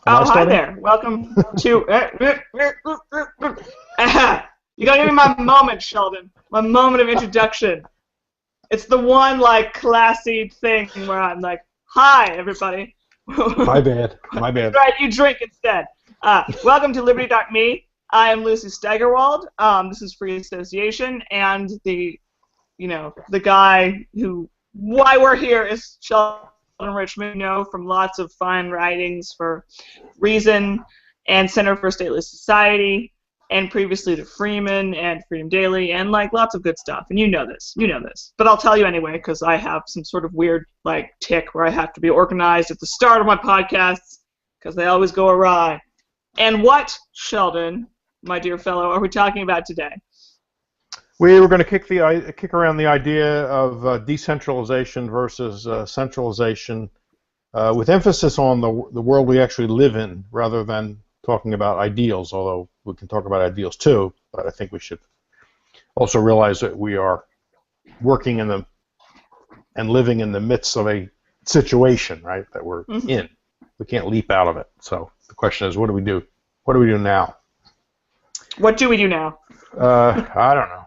Am I Oh, hi starting? there. Welcome to. You gotta give me my moment, Sheldon. My moment of introduction. It's the one like classy thing where I'm like, "Hi, everybody." My bad. My bad. Right, you drink instead. Welcome to Liberty.me. I am Lucy Steigerwald. This is Free Association, and the guy who why we're here is Sheldon Richman, from lots of fine writings for Reason and Center for Stateless Society, and previously to Freeman and Freedom Daily, and like lots of good stuff. And you know this. But I'll tell you anyway because I have some sort of weird like tick where I have to be organized at the start of my podcasts because they always go awry. And what, Sheldon, my dear fellow, are we talking about today? We were going to kick around the idea of decentralization versus centralization, with emphasis on the world we actually live in, rather than talking about ideals. Although we can talk about ideals too, but I think we should also realize that we are working in and living in the midst of a situation, right? That we're in. We can't leap out of it. So the question is, what do we do? What do we do now? What do we do now? I don't know.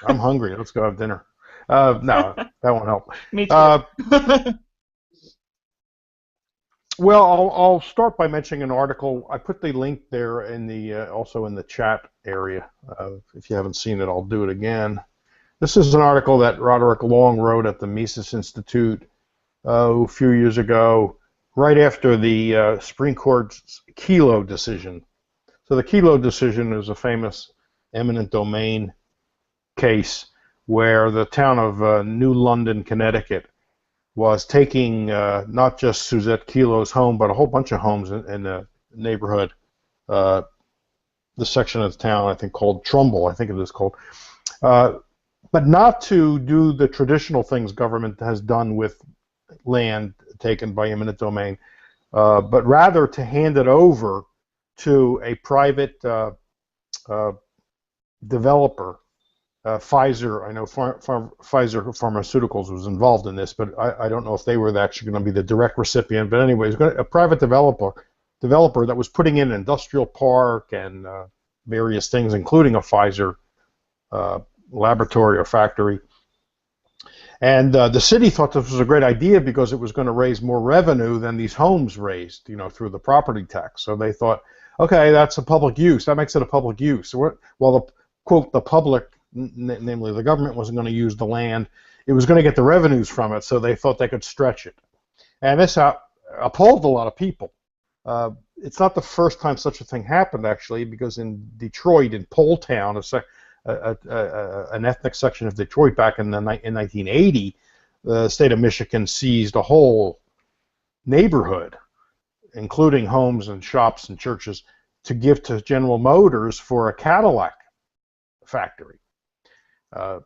I'm hungry. Let's go have dinner. No, that won't help. Me too. Well, I'll start by mentioning an article. I put the link there in the also in the chat area. If you haven't seen it, I'll do it again. This is an article that Roderick Long wrote at the Mises Institute a few years ago, right after the Supreme Court's Kelo decision. So the Kelo decision is a famous eminent domain case where the town of New London, Connecticut, was taking not just Suzette Kelo's home, but a whole bunch of homes in the neighborhood, the section of the town I think called Trumbull, I think it is called, but not to do the traditional things government has done with land taken by eminent domain, but rather to hand it over to a private developer. Pfizer, I know Pfizer Pharmaceuticals was involved in this, but I don't know if they were actually going to be the direct recipient. But anyways, a private developer that was putting in an industrial park and various things, including a Pfizer laboratory or factory. And the city thought this was a great idea because it was going to raise more revenue than these homes raised, through the property tax. So they thought, okay, that's a public use. That makes it a public use. So while the public, namely the government, wasn't going to use the land, it was going to get the revenues from it, so they thought they could stretch it. And this appalled a lot of people. It's not the first time such a thing happened, actually, because in Detroit, in Pole Town, an ethnic section of Detroit back in 1980, the state of Michigan seized a whole neighborhood, including homes and shops and churches, to give to General Motors for a Cadillac factory.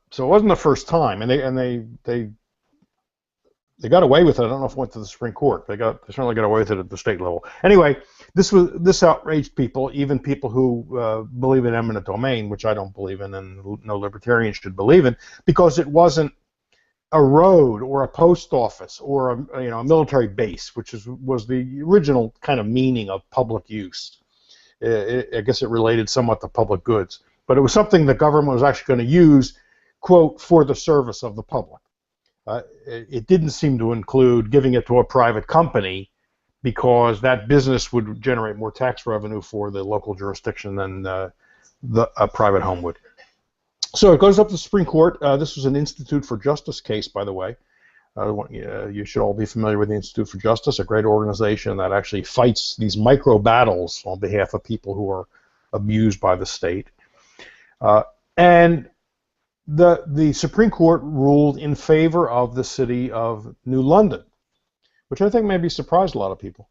So it wasn't the first time, and they got away with it. I don't know if it went to the Supreme Court. They certainly got away with it at the state level. Anyway, this outraged people, even people who believe in eminent domain, which I don't believe in, and no libertarian should believe in, because it wasn't a road or a post office or a military base, which was the original kind of meaning of public use. I guess it related somewhat to public goods. But it was something the government was actually going to use, quote, for the service of the public. It didn't seem to include giving it to a private company because that business would generate more tax revenue for the local jurisdiction than a private home would. So it goes up to the Supreme Court. This was an Institute for Justice case, by the way. You should all be familiar with the Institute for Justice, a great organization that actually fights these micro battles on behalf of people who are abused by the state. And the Supreme Court ruled in favor of the city of New London, which I think maybe surprised a lot of people.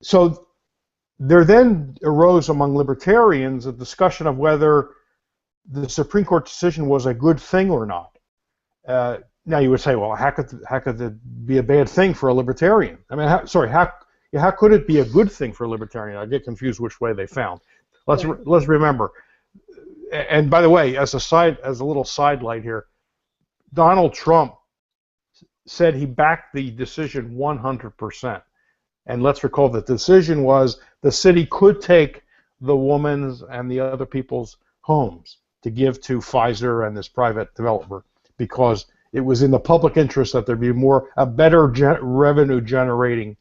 So there then arose among libertarians a discussion of whether the Supreme Court decision was a good thing or not. Now you would say, well, how could it be a bad thing for a libertarian? I mean, how could it be a good thing for a libertarian? I get confused which way they found. Let's remember. And by the way, as a little sidelight here, Donald Trump said he backed the decision 100%. And let's recall that the decision was the city could take the woman's and the other people's homes to give to Pfizer and this private developer because it was in the public interest that there be a better revenue generating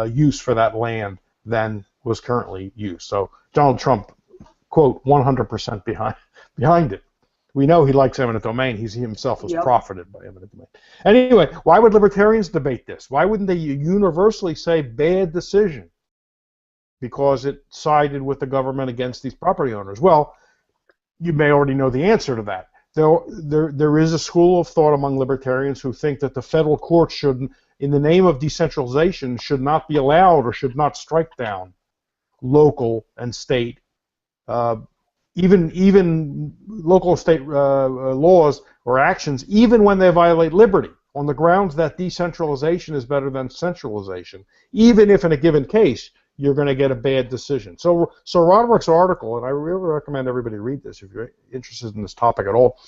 use for that land than was currently used. So Donald Trump, quote, 100% behind it. We know he likes eminent domain. He himself has profited by eminent domain. Anyway, why would libertarians debate this? Why wouldn't they universally say bad decision because it sided with the government against these property owners? Well, you may already know the answer to that. There is a school of thought among libertarians who think that the federal courts should, in the name of decentralization, should not be allowed or should not strike down local and state even local state laws or actions, even when they violate liberty, on the grounds that decentralization is better than centralization, even if in a given case you're going to get a bad decision. So Roderick's article, and I really recommend everybody read this if you're interested in this topic at all,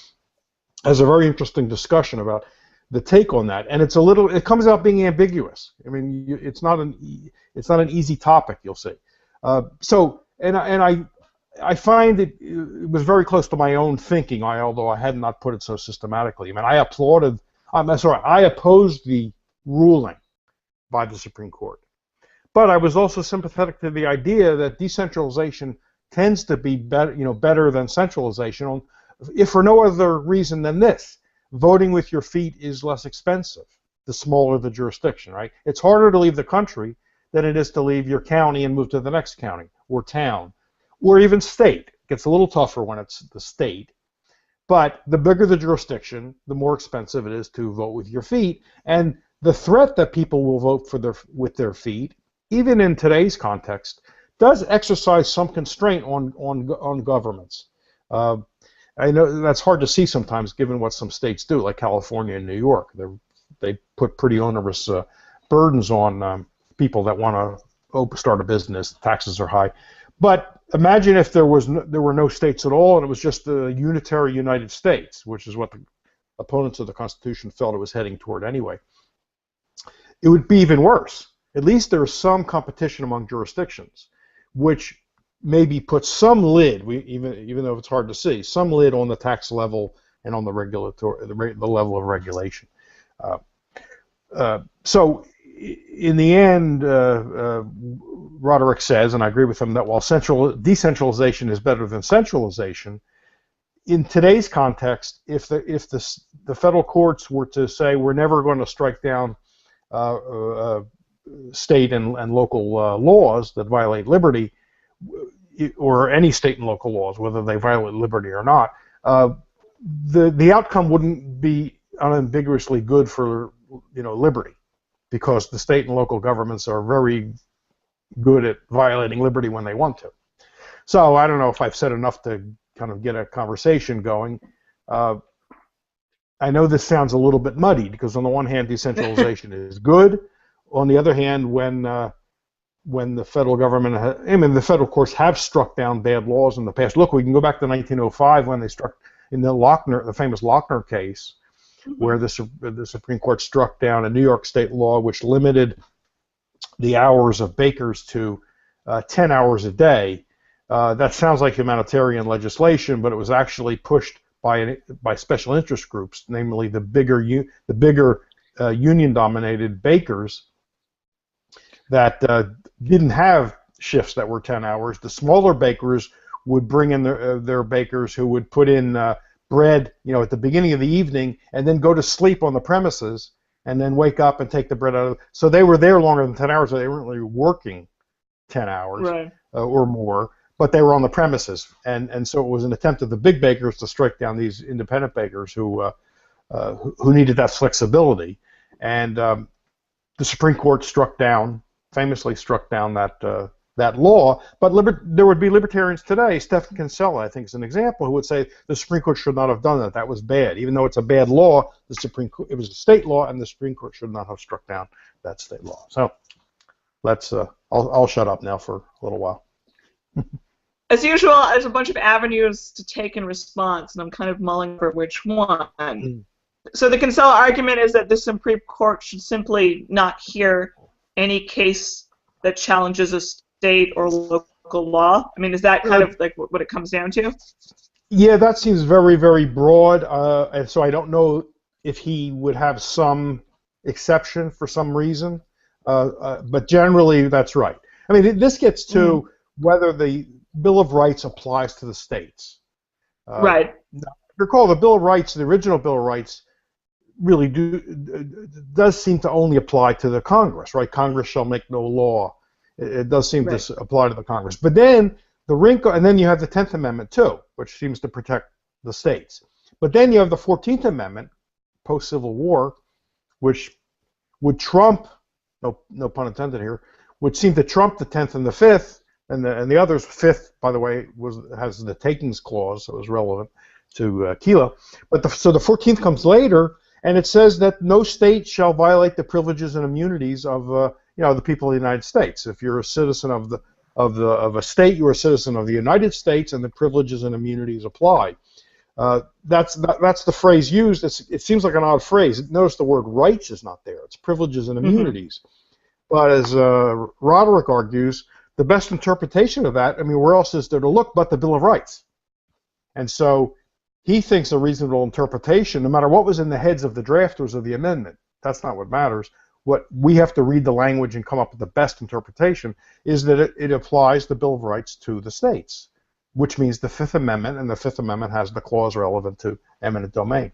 has a very interesting discussion about the take on that, and it comes out being ambiguous. I mean, it's not an easy topic, you'll see. I find it was very close to my own thinking, although I had not put it so systematically. I mean, I opposed the ruling by the Supreme Court. But I was also sympathetic to the idea that decentralization tends to be better than centralization, if for no other reason than this. Voting with your feet is less expensive, the smaller the jurisdiction, right? It's harder to leave the country than it is to leave your county and move to the next county or town. Or even state. It gets a little tougher when it's the state. But the bigger the jurisdiction, the more expensive it is to vote with your feet. And the threat that people will vote with their feet, even in today's context, does exercise some constraint on governments. I know that's hard to see sometimes, given what some states do, like California and New York. They put pretty onerous burdens on people that want to start a business. Taxes are high. But imagine if there were no states at all, and it was just the unitary United States, which is what the opponents of the Constitution felt it was heading toward anyway. It would be even worse. At least there is some competition among jurisdictions, which maybe puts some lid, even though it's hard to see, some lid on the tax level and on the level of regulation. So in the end, Roderick says, and I agree with him, that while decentralization is better than centralization, in today's context, if the federal courts were to say we're never going to strike down state and local laws that violate liberty, or any state and local laws, whether they violate liberty or not, the outcome wouldn't be unambiguously good for liberty, because the state and local governments are very good at violating liberty when they want to. So I don't know if I've said enough to kind of get a conversation going. I know this sounds a little bit muddy, because on the one hand, decentralization is good. On the other hand, when the federal government, the federal courts have struck down bad laws in the past. Look, we can go back to 1905 when they struck in the famous Lochner case, where the Supreme Court struck down a New York state law which limited the hours of bakers to 10 hours a day. That sounds like humanitarian legislation, but it was actually pushed by special interest groups, namely the bigger union-dominated bakers that didn't have shifts that were 10 hours. The smaller bakers would bring in their bakers who would put in bread, at the beginning of the evening, and then go to sleep on the premises, and then wake up and take the bread out of. So they were there longer than 10 hours. So they weren't really working 10 hours or more, but they were on the premises, and so it was an attempt of the big bakers to strike down these independent bakers who needed that flexibility, and the Supreme Court famously struck down that law. But there would be libertarians today. Stephen Kinsella, I think, is an example, who would say the Supreme Court should not have done that. That was bad. Even though it's a bad law, it was a state law, and the Supreme Court should not have struck down that state law. So I'll shut up now for a little while. As usual, there's a bunch of avenues to take in response, and I'm kind of mulling for which one. So the Kinsella argument is that the Supreme Court should simply not hear any case that challenges a state or local law? I mean, is that kind of like what it comes down to? Yeah, that seems very, very broad, and so I don't know if he would have some exception for some reason, but generally that's right. I mean, this gets to whether the Bill of Rights applies to the states. Right. Now, recall the Bill of Rights, the original Bill of Rights, really does seem to only apply to the Congress, right? Congress shall make no law. It does seem to apply to the Congress. But then the wrinkle, and then you have the 10th Amendment too, which seems to protect the states. But then you have the 14th Amendment, post-Civil War, which would trump, no pun intended here, would seem to trump the 10th and the 5th, and the others. 5th, by the way, has the takings clause, so it was relevant to Kelo. But so the 14th comes later, and it says that no state shall violate the privileges and immunities of the people of the United States. If you're a citizen of a state, you're a citizen of the United States, and the privileges and immunities apply. That's the phrase used. It seems like an odd phrase. Notice the word rights is not there. It's privileges and immunities. But as Roderick argues, the best interpretation of that, I mean, where else is there to look but the Bill of Rights? And so he thinks a reasonable interpretation, no matter what was in the heads of the drafters of the amendment, that's not what matters. What we have to read the language and come up with the best interpretation is that it applies the Bill of Rights to the states, which means the Fifth Amendment, and the Fifth Amendment has the clause relevant to eminent domain.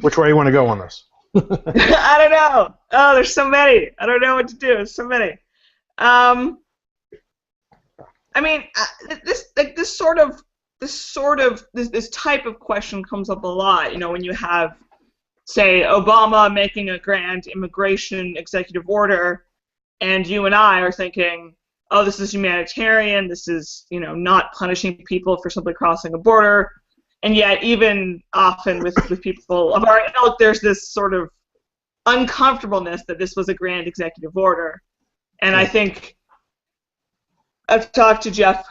Which way do you want to go on this? I don't know. Oh, there's so many. I don't know what to do. There's so many. I mean, this type of question comes up a lot. You know, when you have, say, Obama making a grand immigration executive order, and you and I are thinking, oh, this is humanitarian. This is, not punishing people for simply crossing a border. And yet, even often with people of our ilk, there's this sort of uncomfortableness that this was a grand executive order. And I think I've talked to Jeff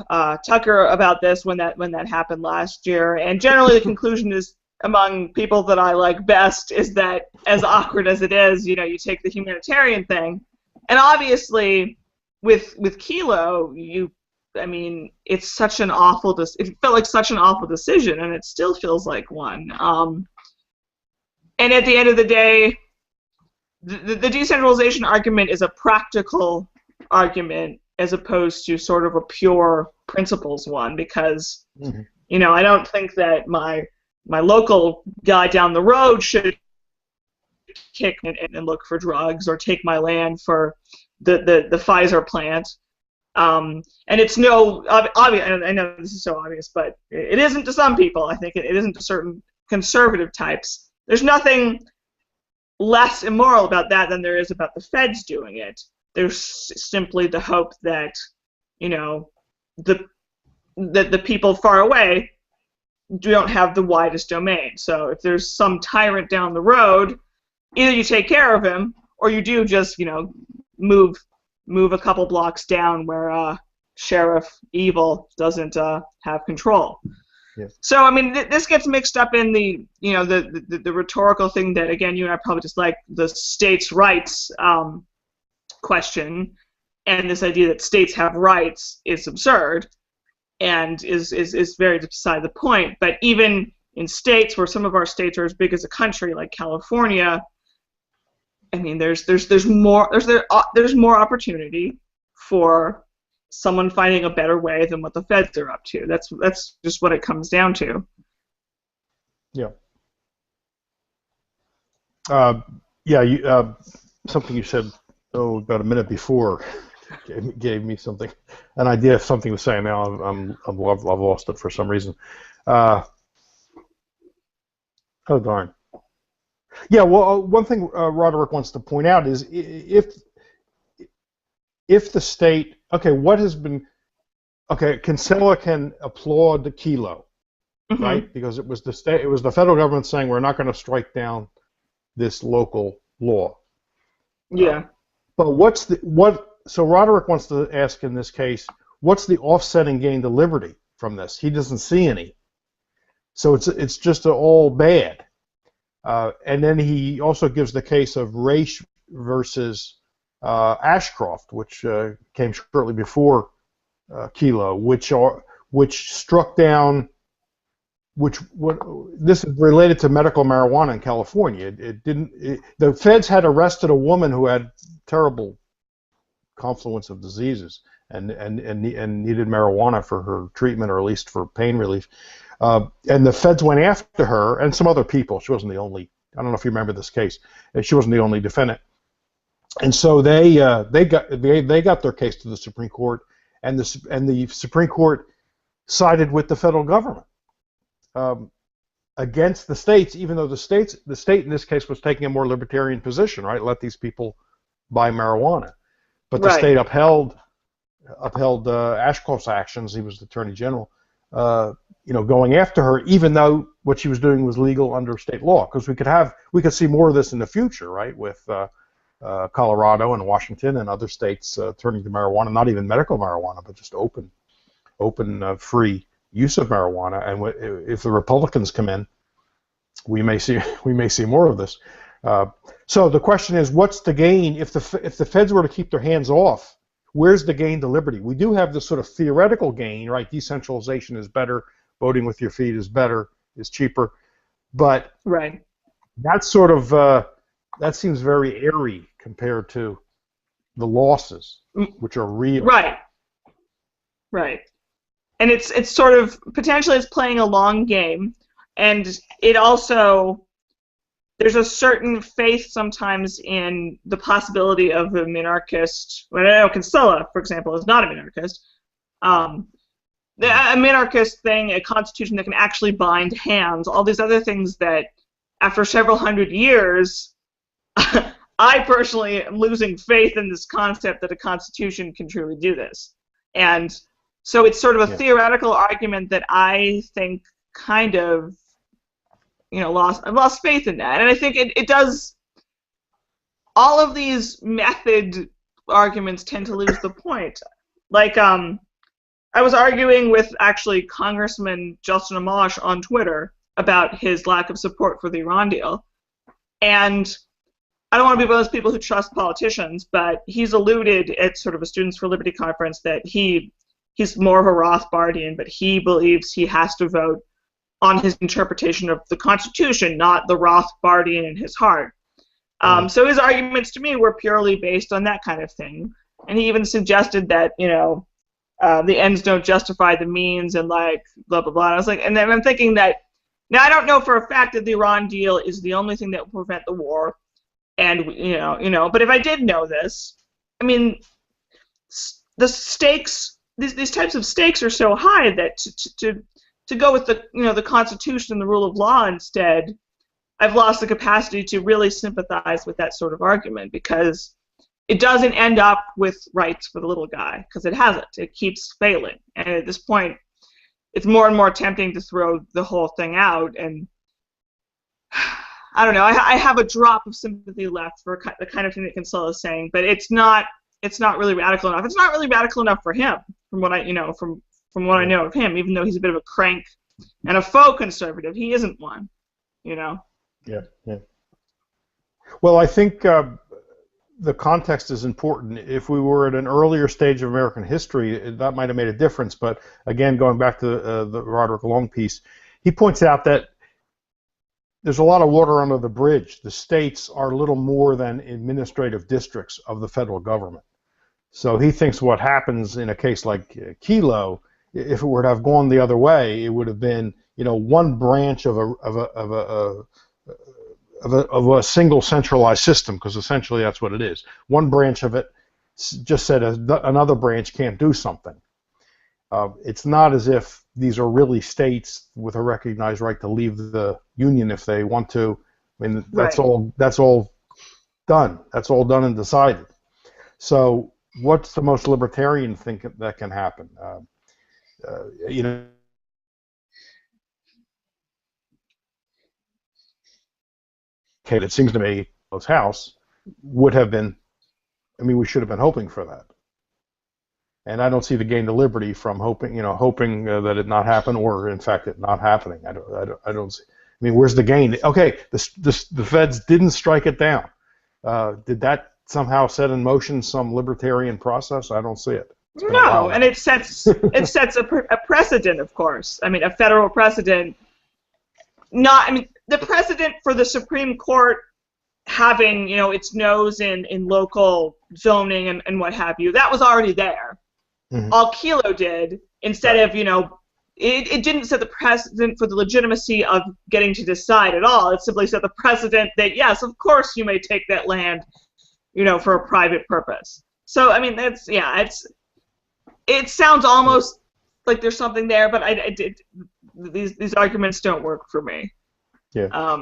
Tucker about this when that happened last year, and generally the conclusion is, among people that I like best, is that as awkward as it is, you take the humanitarian thing, and obviously with Kelo, it's such an awful. It felt like such an awful decision, and it still feels like one. And at the end of the day, the decentralization argument is a practical argument as opposed to sort of a pure principles one, because I don't think that my local guy down the road should kick and look for drugs or take my land for the Pfizer plant. And it's obvious. I know this is so obvious, but it isn't to some people. I think it isn't to certain conservative types. There's nothing less immoral about that than there is about the feds doing it. There's simply the hope that, the people far away don't have the widest domain. So if there's some tyrant down the road, either you take care of him, or you do just, move a couple blocks down where Sheriff Evil doesn't have control. Yes. So this gets mixed up in the the rhetorical thing that, again, you and I probably just like, the states' rights question, and this idea that states have rights is absurd and is very beside the point. But even in states where some of our states are as big as a country, like California, there's more opportunity for someone finding a better way than what the feds are up to. That's just what it comes down to. Yeah. Something you said about a minute before gave me an idea of something to say. Now I've lost it for some reason. Oh darn. Yeah. Well, one thing Roderick wants to point out is if the state, Kinsella can applaud the Kelo, right? Because it was the federal government saying we're not going to strike down this local law. Yeah. But so Roderick wants to ask in this case, what's the offsetting gain to liberty from this? He doesn't see any. So it's just all bad. And then he also gives the case of Race versus Ashcroft, which came shortly before Kelo, which struck down. This is related to medical marijuana in California. The feds had arrested a woman who had terrible confluence of diseases and needed marijuana for her treatment, or at least for pain relief. And the feds went after her and some other people. She wasn't the only. I don't know if you remember this case. She wasn't the only defendant. And so they got their case to the Supreme Court, and the Supreme Court sided with the federal government against the states, even though the state in this case was taking a more libertarian position, right? Let these people buy marijuana, but the state upheld Ashcroft's actions. He was the Attorney General, going after her, even though what she was doing was legal under state law. Because we could see more of this in the future, right? With Colorado and Washington and other states turning to marijuana, not even medical marijuana, but just open, free use of marijuana. And if the Republicans come in, we may see more of this. So the question is, what's the gain if the feds were to keep their hands off? Where's the gain to liberty? We do have this sort of theoretical gain, right? Decentralization is better, voting with your feet is better, is cheaper, but that's sort of that seems very airy compared to the losses, which are real. Right. And it's sort of potentially it's playing a long game, and it also there's a certain faith sometimes in the possibility of a minarchist. Well, I know Kinsella, for example, is not a minarchist. A minarchist thing, a constitution that can actually bind hands, all these other things that, after several hundred years, I personally am losing faith in this concept that a constitution can truly do this. And so it's sort of a theoretical argument that I think kind of, I've lost faith in that. And I think it does, all of these method arguments tend to lose the point. Like, I was arguing with, actually, Congressman Justin Amash on Twitter about his lack of support for the Iran deal. And I don't want to be one of those people who trust politicians, but he's alluded at sort of a Students for Liberty conference that he's more of a Rothbardian, but he believes he has to vote on his interpretation of the Constitution, not the Rothbardian in his heart. So his arguments to me were purely based on that kind of thing. And he even suggested that, the ends don't justify the means and like blah, blah, blah. And I was like, and then I'm thinking that, now I don't know for a fact that the Iran deal is the only thing that will prevent the war. And, but if I did know this, I mean, the stakes, these types of stakes are so high that to go with the Constitution and the rule of law instead, I've lost the capacity to really sympathize with that sort of argument, because it doesn't end up with rights for the little guy, because it hasn't. It keeps failing. And at this point, it's more and more tempting to throw the whole thing out. And I don't know. I have a drop of sympathy left for the kind of thing that Kinsella is saying, but it's not really radical enough. It's not really radical enough for him, from what I from what I know of him. Even though he's a bit of a crank and a faux conservative, he isn't one. Yeah. Well, I think the context is important. If we were at an earlier stage of American history, that might have made a difference. But again, going back to the Roderick Long piece, he points out that there's a lot of water under the bridge. The states are little more than administrative districts of the federal government. So he thinks what happens in a case like Kelo, if it were to have gone the other way, it would have been, one branch of a single centralized system, because essentially that's what it is. One branch of it just said another branch can't do something. It's not as if these are really states with a recognized right to leave the union if they want to. I mean, that's all done. That's all done and decided. So what's the most libertarian thing that can happen? Okay, it seems to me this House would have been, we should have been hoping for that. And I don't see the gain to liberty from hoping that it not happen, or in fact it not happening. I don't see. I mean, where's the gain? Okay, the feds didn't strike it down. Did that somehow set in motion some libertarian process? I don't see it. It's been a while No, now. and it sets a precedent, of course. I mean, a federal precedent. Not, I mean, the precedent for the Supreme Court having, its nose in local zoning and what have you, that was already there. Mm-hmm. All Kelo did, instead of, it didn't set the precedent for the legitimacy of getting to decide at all. It simply set the precedent that, yes, of course you may take that land, for a private purpose. So, I mean, it sounds almost like there's something there, but these arguments don't work for me. Yeah.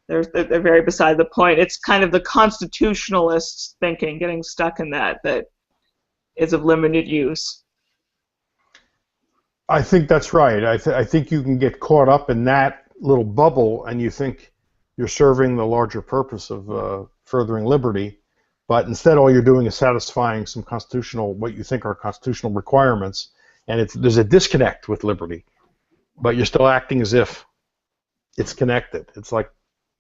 They're very beside the point. It's kind of the constitutionalist thinking, getting stuck in that is of limited use. I think that's right. I think you can get caught up in that little bubble, and you think you're serving the larger purpose of furthering liberty, but instead all you're doing is satisfying some what you think are constitutional requirements, and there's a disconnect with liberty, but you're still acting as if it's connected. It's like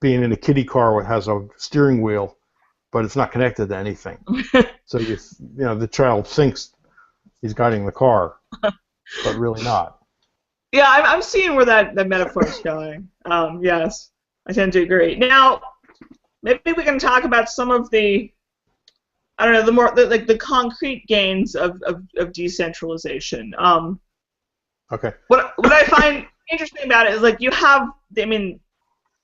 being in a kiddie car that has a steering wheel, but it's not connected to anything. So the child thinks he's guiding the car, but really not. Yeah, I'm seeing where that metaphor is going. Yes, I tend to agree. Now, maybe we can talk about some of the, I don't know, the concrete gains of decentralization. Okay. What I find interesting about it is, like, you have, I mean,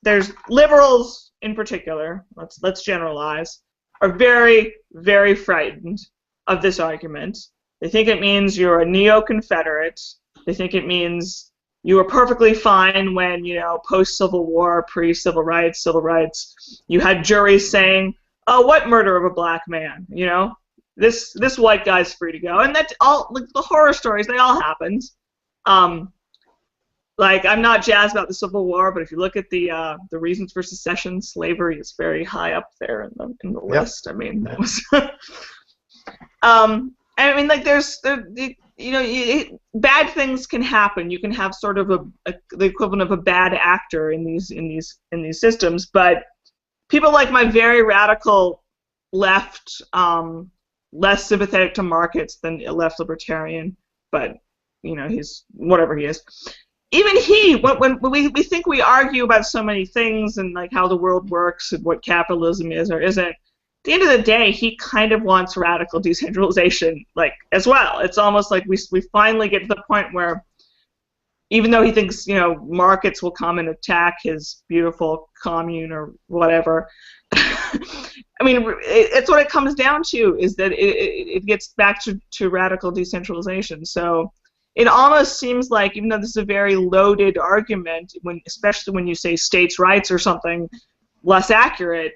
there's liberals in particular, let's generalize, are very, very frightened of this argument. They think it means you're a neo-Confederate. They think it means you were perfectly fine when, post-Civil War, pre-Civil Rights, Civil Rights, you had juries saying, oh, what murder of a black man, This white guy's free to go. And that's all, like, the horror stories, they all happened. Like, I'm not jazzed about the Civil War, but if you look at the reasons for secession, slavery is very high up there in the list. I mean, that was. I mean, like, bad things can happen. You can have sort of the equivalent of a bad actor in these systems, but people like my very radical left, less sympathetic to markets than a left libertarian, but he's whatever he is. Even he, when we think we argue about so many things and, like, how the world works and what capitalism is or isn't, at the end of the day, he kind of wants radical decentralization, like, as well. It's almost like we finally get to the point where, even though he thinks, markets will come and attack his beautiful commune or whatever, I mean, it's what it comes down to, is that it gets back to radical decentralization. So it almost seems like, even though this is a very loaded argument, especially when you say states' rights or something less accurate,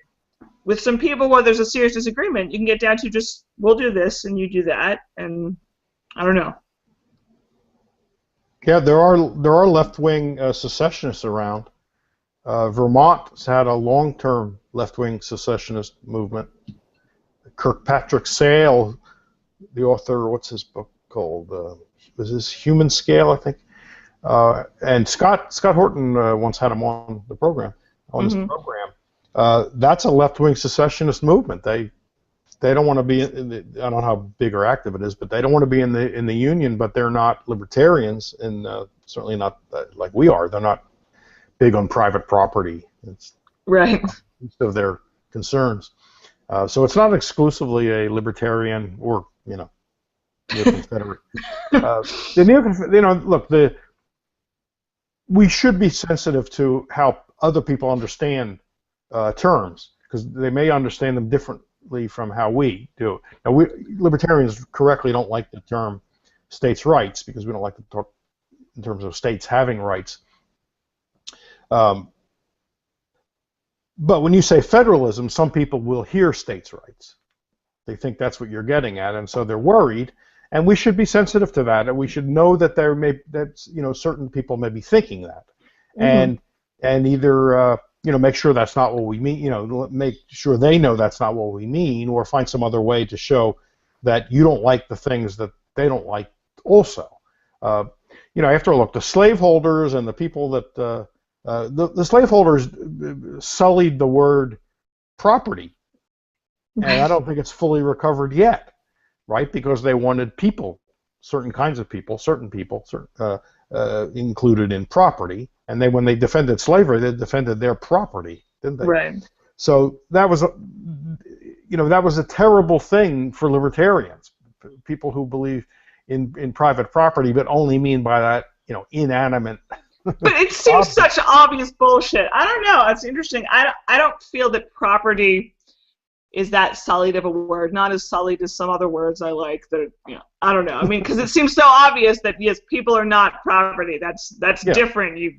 with some people where there's a serious disagreement, you can get down to just, we'll do this and you do that, and I don't know. Yeah, there are left-wing secessionists around. Vermont's had a long-term left-wing secessionist movement. Kirkpatrick Sale, the author, what's his book called? Was this Human Scale, I think? And Scott Horton once had him on the program. His program. That's a left-wing secessionist movement. They don't want to be I don't know how big or active it is, but they don't want to be in the Union, but they're not libertarians, and certainly not like we are. They're not big on private property. It's right. Most of their concerns. So it's not exclusively a libertarian or neo-Confederate. Look, we should be sensitive to how other people understand terms, because they may understand them differently from how we do. Now, libertarians correctly don't like the term states' rights, because we don't like to talk in terms of states having rights. But when you say federalism, some people will hear states' rights. They think that's what you're getting at, and so they're worried. And we should be sensitive to that, and we should know that certain people may be thinking that, and either make sure that's not what we mean. Make sure they know that's not what we mean, or find some other way to show that you don't like the things that they don't like also. After all, look, the slaveholders and the people that The slaveholders sullied the word property, and I don't think it's fully recovered yet, right? Because they wanted people, certain kinds of people, certain included in property, and when they defended slavery, they defended their property, didn't they? Right. So that was a terrible thing for libertarians, people who believe in private property, but only mean by that, inanimate. But it seems such obvious bullshit. I don't know. It's interesting. I don't feel that property is that sullied of a word, not as sullied as some other words I like. That I don't know. I mean, because it seems so obvious that yes, people are not property. That's different. You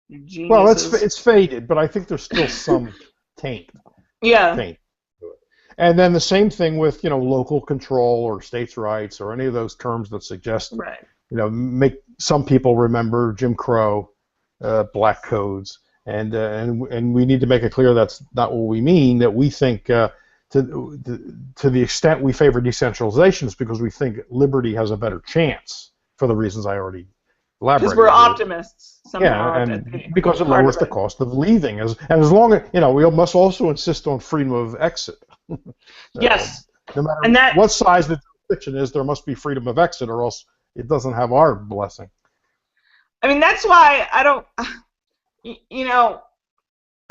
geniuses. Well, it's faded, but I think there's still some taint. Yeah. Taint. And then the same thing with local control or states' rights or any of those terms that suggest make some people remember Jim Crow, black codes, and we need to make it clear that's not what we mean. That we think to the extent we favor decentralization is because we think liberty has a better chance for the reasons I already elaborated. Because we're optimists somehow. Yeah, and because it lowers the cost of leaving, as long as we must also insist on freedom of exit. Yes. No matter what size the jurisdiction is, there must be freedom of exit, or else it doesn't have our blessing. I mean, that's why I don't. I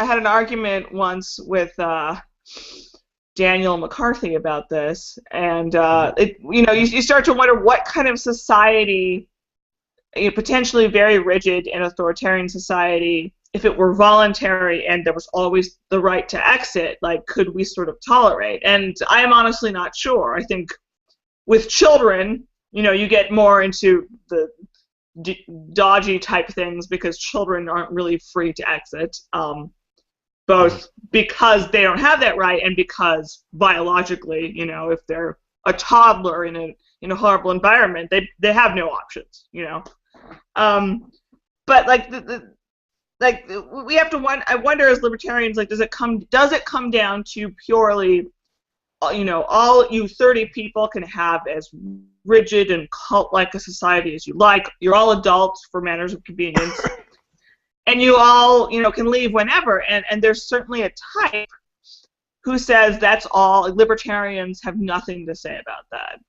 had an argument once with Daniel McCarthy about this, and you start to wonder what kind of society, potentially very rigid and authoritarian society, if it were voluntary and there was always the right to exit, like, could we sort of tolerate? And I am honestly not sure. I think with children, you get more into the dodgy type things because children aren't really free to exit, both because they don't have that right and because biologically, if they're a toddler in a horrible environment, they have no options, But we have to wonder. I wonder as libertarians, does it come down to purely, all you 30 people can have as rigid and cult-like a society as you like. You're all adults for matters of convenience, and you all, can leave whenever. And there's certainly a type who says that's all. Libertarians have nothing to say about that.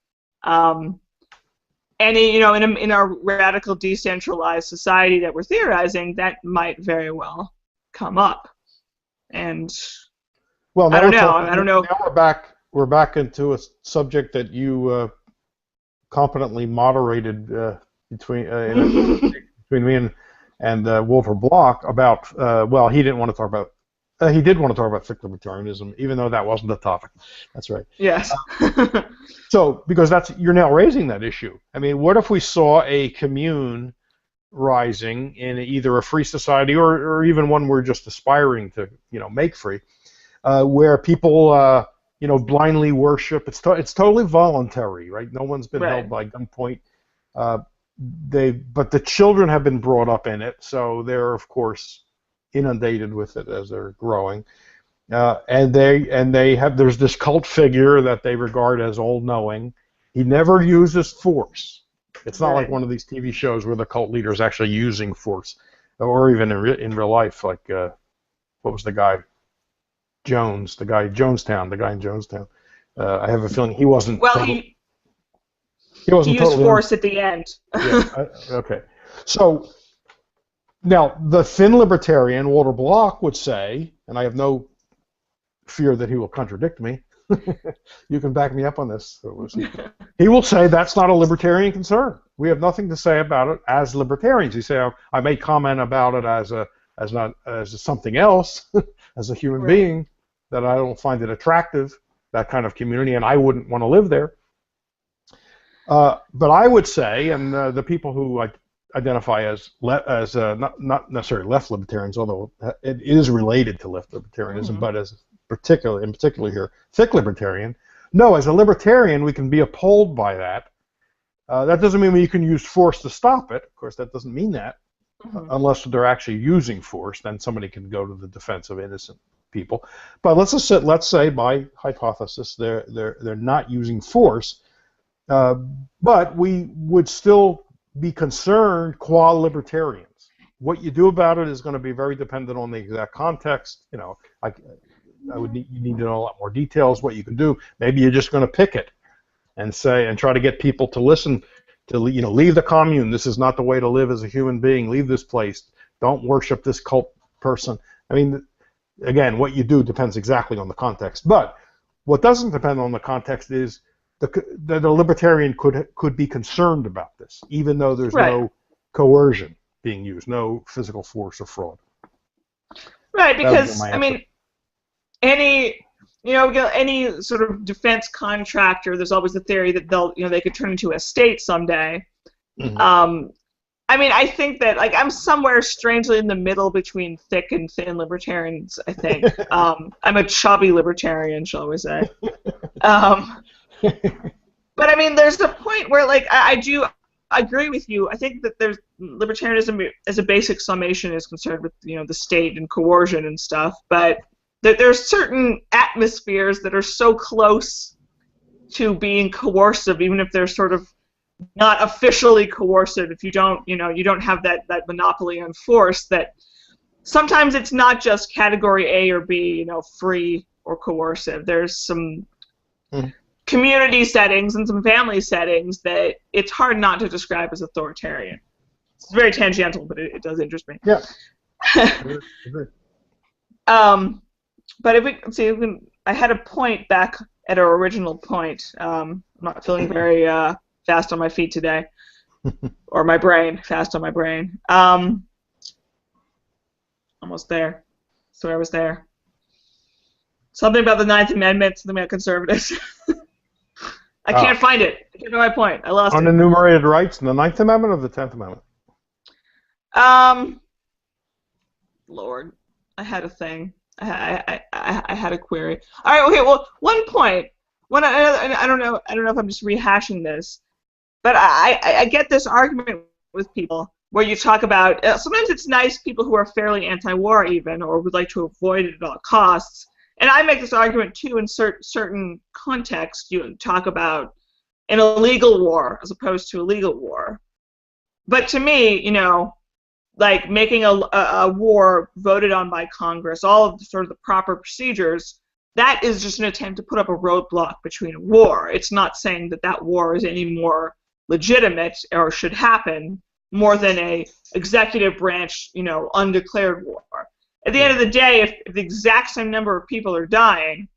And in our radical decentralized society that we're theorizing, that might very well come up. And I don't know. I don't know. Now we're back into a subject that you competently moderated between me and Walter Block about. Well, he didn't want to talk about. He did want to talk about thick libertarianism, even though that wasn't the topic. That's right. Yes. So, because you're now raising that issue. I mean, what if we saw a commune rising in either a free society or even one we're just aspiring to, make free, where people, blindly worship? It's totally voluntary, right? No one's been held by gunpoint. But the children have been brought up in it, so they're of course inundated with it as they're growing, and there's this cult figure that they regard as all-knowing. He never uses force. It's not like one of these TV shows where the cult leader is actually using force, or even in real life, like what was the guy in Jonestown. I have a feeling he wasn't. Well, he used force at the end. Yeah. Okay. So. Now, the thin libertarian, Walter Block, would say, and I have no fear that he will contradict me, you can back me up on this, Lucy. He will say that's not a libertarian concern. We have nothing to say about it as libertarians. He say, I may comment about it as something else, as a human being, that I don't find it attractive, that kind of community, and I wouldn't want to live there. But I would say, and the people who identify as not necessarily left libertarians, although it is related to left libertarianism, but in particular here, thick libertarian. No, as a libertarian, we can be appalled by that. That doesn't mean you can use force to stop it. Of course, that doesn't mean that, unless they're actually using force. Then somebody can go to the defense of innocent people. But let's say by hypothesis they're not using force, but we would still be concerned qua libertarians. what you do about it is going to be very dependent on the exact context. You know, you need to know a lot more details. What you can do, maybe you're just going to pick it and say and try to get people to listen to, leave the commune. This is not the way to live as a human being. Leave this place. Don't worship this cult person. I mean, again, what you do depends exactly on the context. But what doesn't depend on the context is the libertarian could be concerned about this, even though there's no coercion being used, no physical force or fraud. Right, because I mean, any sort of defense contractor, there's always the theory that they could turn into a state someday. Mm-hmm. I mean, I think that I'm somewhere strangely in the middle between thick and thin libertarians. I think I'm a chubby libertarian, shall we say? But I mean, there's the point where I do agree with you. I think that there's libertarianism as a basic summation is concerned with the state and coercion and stuff, but there's certain atmospheres that are so close to being coercive, even if they're sort of not officially coercive. If you don't have that monopoly on force, that sometimes it's not just category A or B, free or coercive. There's some community settings and some family settings that it's hard not to describe as authoritarian. It's very tangential, but it does interest me. Yeah. But if we see, I had a point back at our original point. I'm not feeling very fast on my feet today, or my brain, fast on my brain. Almost there. So I was there. Something about the Ninth Amendment, something about conservatives. I can't find it. I can't find my point. I lost it. Unenumerated rights in the Ninth Amendment or the 10th Amendment? Lord, I had a thing. I had a query. All right. Okay. Well, one point. I don't know if I'm just rehashing this, but I get this argument with people where you talk about sometimes it's nice people who are fairly anti-war even or would like to avoid it at all costs. And I make this argument too in certain contexts. You talk about an illegal war as opposed to a legal war. But to me, making a war voted on by Congress, all of the proper procedures, that is just an attempt to put up a roadblock between a war. It's not saying that war is any more legitimate or should happen more than a executive branch, undeclared war. At the end of the day, if the exact same number of people are dying,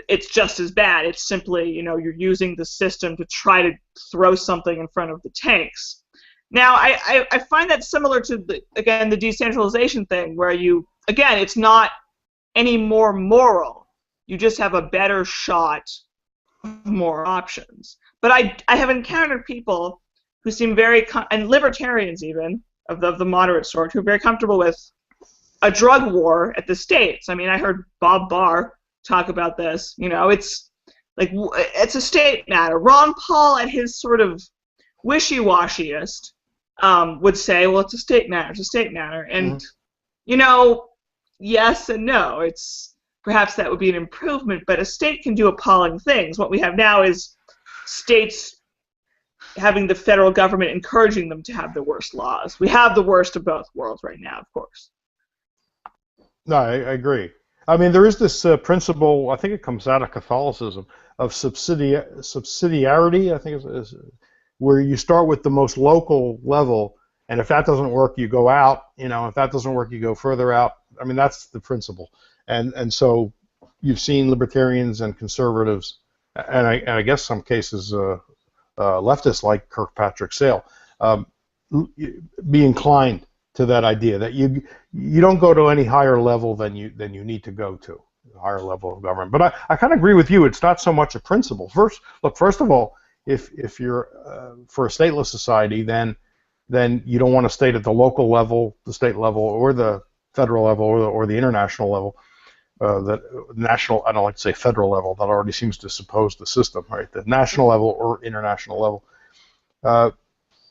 it's just as bad. It's simply, you're using the system to try to throw something in front of the tanks. Now, I find that similar to, the decentralization thing, where it's not any more moral. You just have a better shot of more options. But I have encountered people who seem and libertarians even, of the moderate sort, who are very comfortable with a drug war at the states. I mean, I heard Bob Barr talk about this. It's it's a state matter. Ron Paul, at his sort of wishy-washiest, would say, well, it's a state matter. It's a state matter. And yes and no. It's perhaps that would be an improvement, but a state can do appalling things. What we have now is states having the federal government encouraging them to have the worst laws. We have the worst of both worlds right now, of course. No, I agree. I mean, there is this principle, I think it comes out of Catholicism, of subsidiarity, I think is where you start with the most local level, and if that doesn't work, you go out, if that doesn't work, you go further out. I mean, that's the principle. And so you've seen libertarians and conservatives, and I guess some cases leftists like Kirkpatrick Sale, be inclined to that idea that you don't go to any higher level than you need to go to, a higher level of government. But I kind of agree with you. It's not so much a principle. First of all, if you're for a stateless society, then you don't want a state at the local level, the state level, or the federal level, or the international level. The national, I don't like to say federal level. That already seems to suppose the system, right? The national level or international level.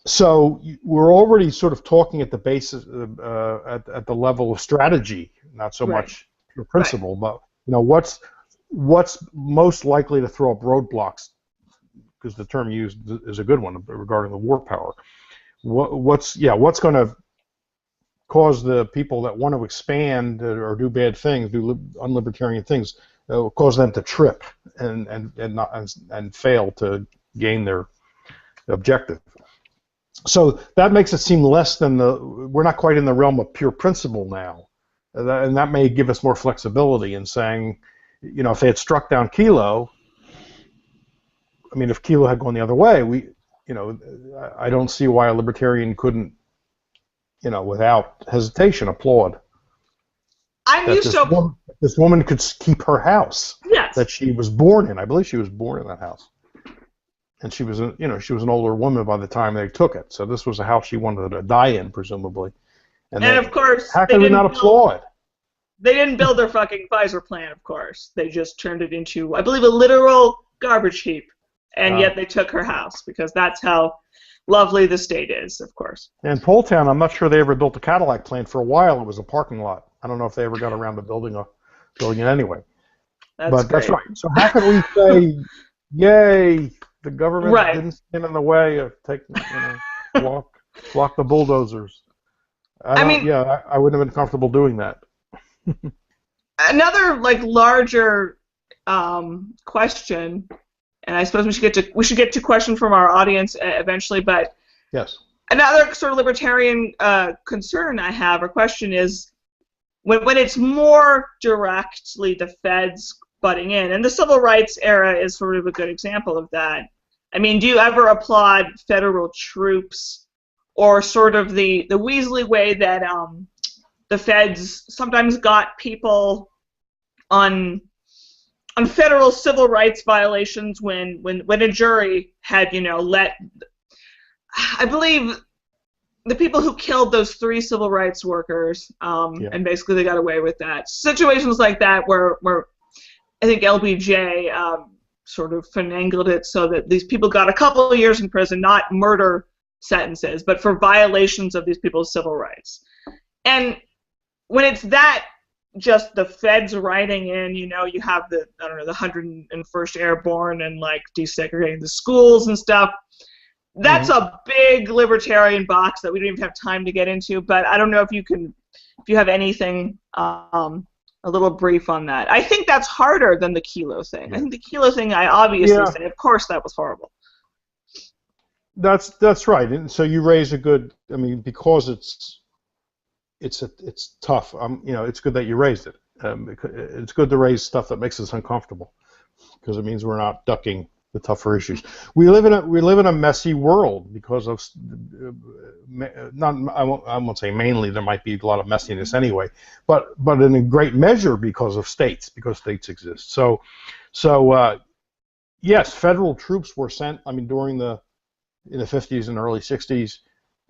So we're already sort of talking at the basis, at the level of strategy, not so much the principle, but what's most likely to throw up roadblocks, because the term used is a good one regarding the war power. What's going to cause the people that want to expand or do bad things, do unlibertarian things, cause them to trip and fail to gain their objective. So that makes it seem less than we're not quite in the realm of pure principle now, and that may give us more flexibility in saying, if they had struck down Kilo, I mean, if Kilo had gone the other way, I don't see why a libertarian couldn't, without hesitation, applaud. This woman could keep her house that she was born in. I believe she was born in that house. And she was an older woman by the time they took it. So this was a house she wanted to die in, presumably. And of course, how can we not applaud? They didn't build their fucking Pfizer plant, of course. They just turned it into, I believe, a literal garbage heap. And yet they took her house, because that's how lovely the state is, of course. And Poletown, I'm not sure they ever built a Cadillac plant. For a while, it was a parking lot. I don't know if they ever got around to building it anyway. That's right. So how can we say, yay, the government didn't stand in the way of taking, block the bulldozers? I wouldn't have been comfortable doing that. Another larger question, and I suppose we should get to question from our audience eventually, but yes, another sort of libertarian concern I have or question is when it's more directly the feds butting in, and the civil rights era is sort of a good example of that. I mean, do you ever applaud federal troops, or sort of the Weasley way that the feds sometimes got people on federal civil rights violations when a jury had, let, I believe, the people who killed those 3 civil rights workers, and basically they got away with that. Situations like that where I think LBJ sort of finagled it so that these people got a couple of years in prison, not murder sentences, but for violations of these people's civil rights. And when it's that, just the feds writing in, you have the 101st Airborne and desegregating the schools and stuff. That's a big libertarian box that we don't even have time to get into. But I don't know if you have anything a little brief on that. I think that's harder than the Kilo thing. I think the Kilo thing, I obviously say, of course, that was horrible. That's right, and so you raise a good. I mean, because it's tough. It's good that you raised it. It's good to raise stuff that makes us uncomfortable, because it means we're not ducking the tougher issues. We live in a messy world because of I won't say mainly. There might be a lot of messiness anyway, but in a great measure because states exist. So yes, federal troops were sent. I mean, in the 50s and early 60s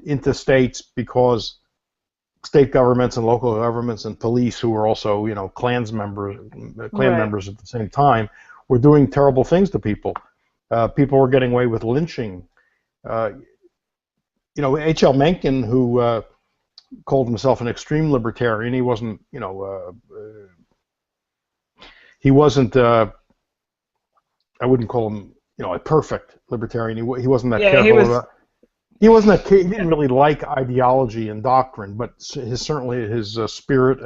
into states because state governments and local governments and police, who were also Klan members at the same time, were doing terrible things to people. People were getting away with lynching. H.L. Mencken, who called himself an extreme libertarian, he wasn't I wouldn't call him a perfect libertarian. He wasn't that careful. He didn't really like ideology and doctrine, but certainly his spirit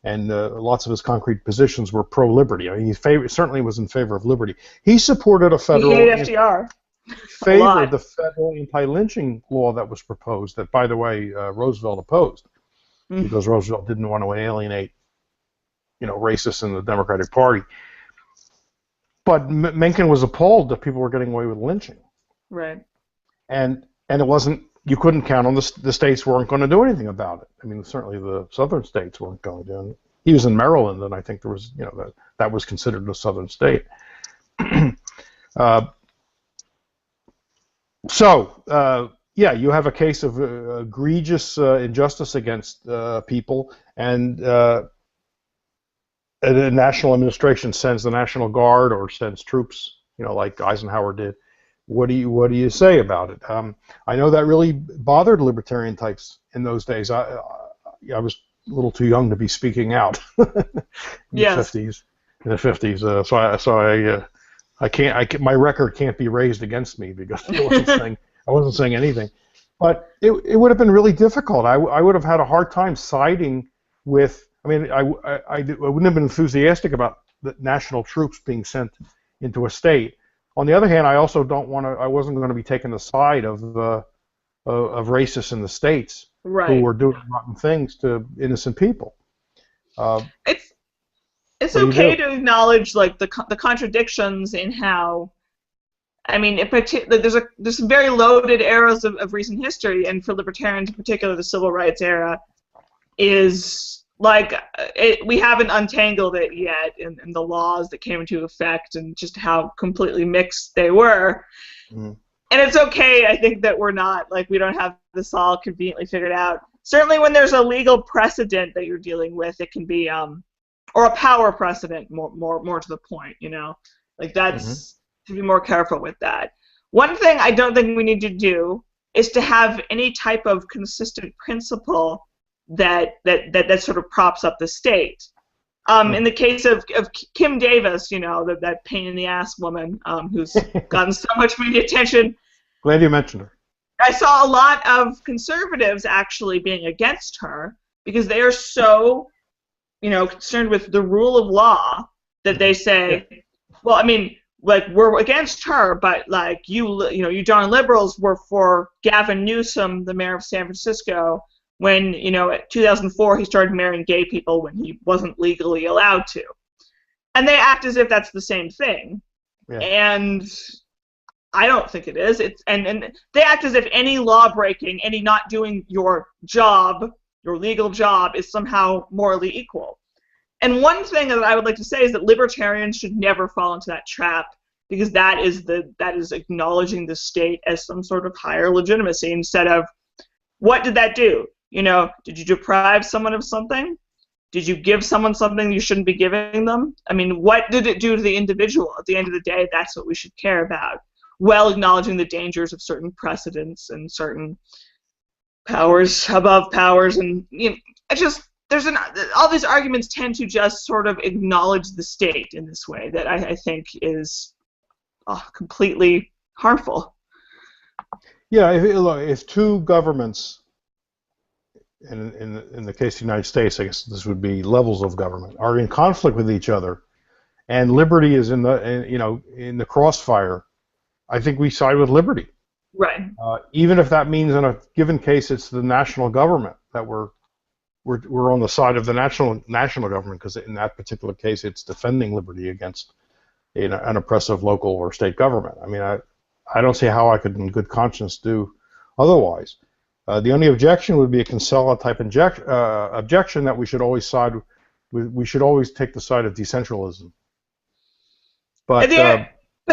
and lots of his concrete positions were pro-liberty. I mean, he certainly was in favor of liberty. He supported a federal. He hated FDR. Favored the federal anti-lynching law that was proposed. That, by the way, Roosevelt opposed because Roosevelt didn't want to alienate, racists in the Democratic Party. But Mencken was appalled that people were getting away with lynching. Right. And it wasn't. You couldn't count on the states weren't going to do anything about it. I mean, certainly the southern states weren't going to do it. He was in Maryland, and I think there was, that was considered a southern state. You have a case of egregious injustice against people, and the national administration sends the National Guard or sends troops, like Eisenhower did. What do you say about it? I know that really bothered libertarian types in those days. I was a little too young to be speaking out in the 50s. So I can't. My record can't be raised against me because I wasn't saying anything. But it would have been really difficult. I would have had a hard time siding with. I mean, I wouldn't have been enthusiastic about the national troops being sent into a state. On the other hand, I also don't want to. I wasn't going to be taking the side of racists in the states who were doing rotten things to innocent people. It's okay to acknowledge like the contradictions in how. I mean, there's some very loaded eras of recent history, and for libertarians in particular, the civil rights era is like we haven't untangled it yet in the laws that came into effect and just how completely mixed they were. Mm. And it's okay, I think, that we're not like we don't have this all conveniently figured out. Certainly, when there's a legal precedent that you're dealing with, it can be or a power precedent, more to the point, you know, like that's. Mm-hmm. To be more careful with that. One thing I don't think we need to do is to have any type of consistent principle that sort of props up the state. In the case of Kim Davis, you know, that pain in the ass woman who's gotten so much media attention. Glad you mentioned her. I saw a lot of conservatives actually being against her because they are so, you know, concerned with the rule of law that they say, well, I mean, like we're against her, but like you darn liberals were for Gavin Newsom, the mayor of San Francisco, when at 2004 he started marrying gay people when he wasn't legally allowed to, and they act as if that's the same thing, and I don't think it is. And they act as if any law breaking, any not doing your job, your legal job, is somehow morally equal. And one thing that I would like to say is that libertarians should never fall into that trap, because that is acknowledging the state as some sort of higher legitimacy instead of, what did that do? Did you deprive someone of something? Did you give someone something you shouldn't be giving them? I mean, what did it do to the individual? At the end of the day, that's what we should care about, while acknowledging the dangers of certain precedents and certain powers above powers. And all these arguments tend to just sort of acknowledge the state in this way that I think is completely harmful. Yeah, if two governments, in the case of the United States, I guess this would be levels of government, are in conflict with each other, and liberty is in the crossfire, I think we side with liberty. Right. Even if that means in a given case it's the national government that we're on the side of the national government, because in that particular case it's defending liberty against an oppressive local or state government. I mean, I don't see how I could in good conscience do otherwise. The only objection would be a Kinsella type objection that we should always take the side of decentralism. But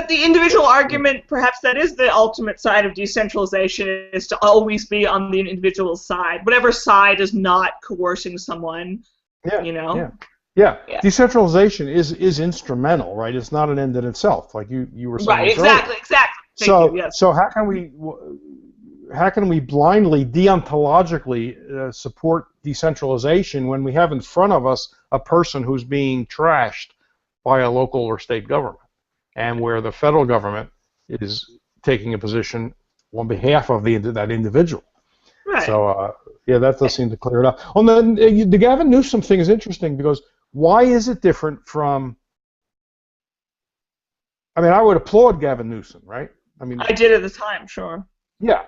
the individual argument, perhaps that is the ultimate side of decentralization, is to always be on the individual side. Whatever side is not coercing someone, Yeah. Decentralization is instrumental, right? It's not an end in itself, like you were saying. Right, exactly. So how can we blindly, deontologically support decentralization when we have in front of us a person who's being trashed by a local or state government, and where the federal government is taking a position on behalf of that individual? Right. So that does seem to clear it up. On the Gavin Newsom thing is interesting because why is it different from? I mean, I would applaud Gavin Newsom, right? I mean, I did at the time, sure. Yeah,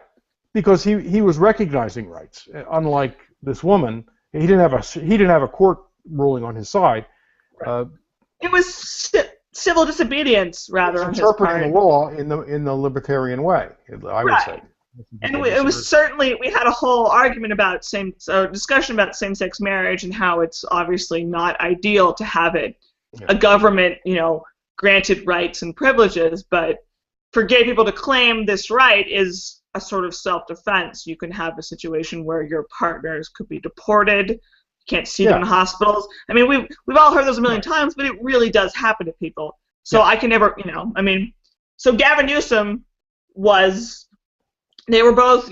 because he was recognizing rights. Unlike this woman, he didn't have a court ruling on his side. Right. It was civil disobedience, rather, on his part. Interpreting the law in the libertarian way, I would say. And it was certainly, we had a whole argument about discussion about same-sex marriage and how it's obviously not ideal to have a government, granted rights and privileges, but for gay people to claim this right is a sort of self-defense. You can have a situation where your partners could be deported, you can't see them in hospitals. I mean, we've all heard those a million times, but it really does happen to people. So I can never, so Gavin Newsom they were both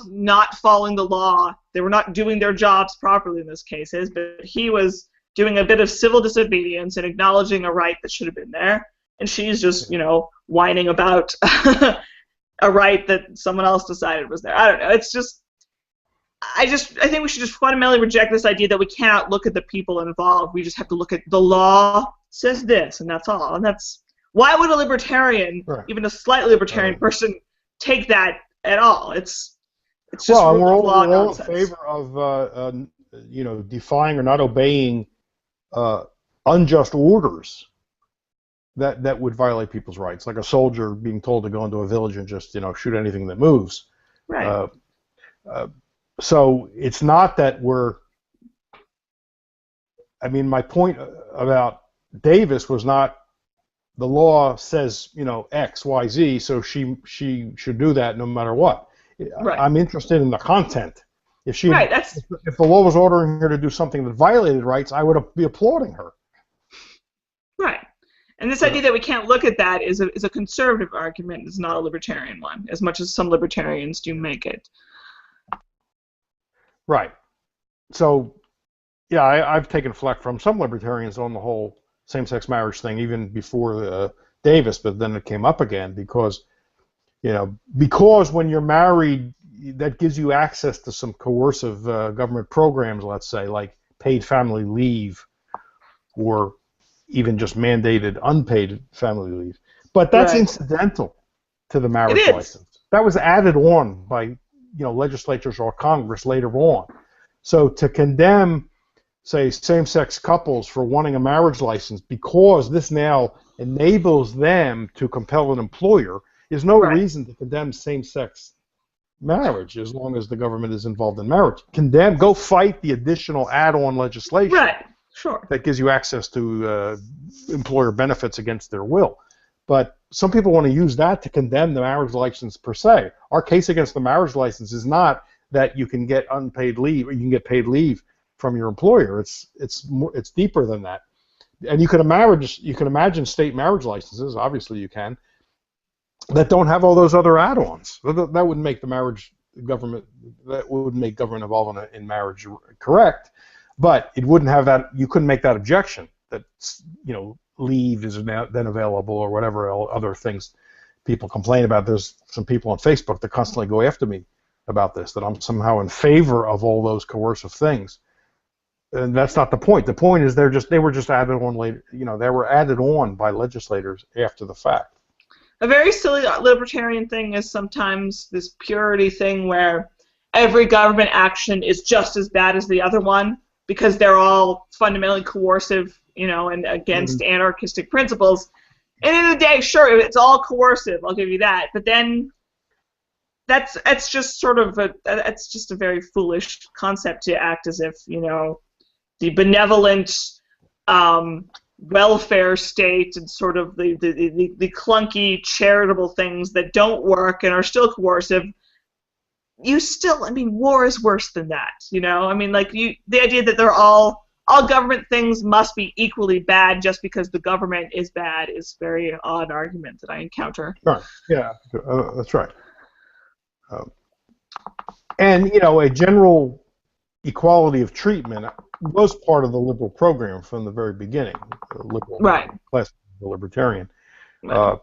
not following the law. They were not doing their jobs properly in those cases, but he was doing a bit of civil disobedience and acknowledging a right that should have been there. And she's just, whining about a right that someone else decided was there. I don't know. It's just, I think we should just fundamentally reject this idea that we cannot look at the people involved. We just have to look at the law says this, and that's all. And that's why would a libertarian, Right. even a slightly libertarian person, take that at all? It's just Well, and rule of law we're all in nonsense. favor of defying or not obeying unjust orders that would violate people's rights, like a soldier being told to go into a village and just shoot anything that moves. Right. So it's not that my point about Davis was not the law says X, Y, Z, so she should do that no matter what. Right. I'm interested in the content. If the law was ordering her to do something that violated rights, I would be applauding her. Right. And this idea that we can't look at that is a conservative argument. It's not a libertarian one, as much as some libertarians do make it. Right. So, yeah, I've taken fleck from some libertarians on the whole same-sex marriage thing, even before Davis, but then it came up again because when you're married, that gives you access to some coercive government programs, let's say, like paid family leave or even just mandated unpaid family leave. But that's incidental to the marriage license. That was added on by legislatures or Congress later on. So to condemn, say, same-sex couples for wanting a marriage license because this now enables them to compel an employer is no reason to condemn same-sex marriage as long as the government is involved in marriage. Go fight the additional add-on legislation. Right. Sure. That gives you access to employer benefits against their will. But some people want to use that to condemn the marriage license per se. Our case against the marriage license is not that you can get unpaid leave or you can get paid leave from your employer. It's deeper than that. And you can imagine state marriage licenses, obviously you can, that don't have all those other add-ons. That would make government involvement in marriage correct. But it wouldn't have that. You couldn't make that objection that leave is then available or whatever other things people complain about. There's some people on Facebook that constantly go after me about this, that I'm somehow in favor of all those coercive things, and that's not the point. The point is they were just added on later. They were added on by legislators after the fact. A very silly libertarian thing is sometimes this purity thing where every government action is just as bad as the other one, because they're all fundamentally coercive, and against anarchistic principles. And in the day, sure, it's all coercive. I'll give you that. But then, that's just that's just a very foolish concept to act as if the benevolent welfare state and sort of the clunky charitable things that don't work and are still coercive. War is worse than that, the idea that they're all government things must be equally bad just because the government is bad is a very odd argument that I encounter. Right. Yeah, that's right. And a general equality of treatment was part of the liberal program from the very beginning. The liberal class, the libertarian. Right.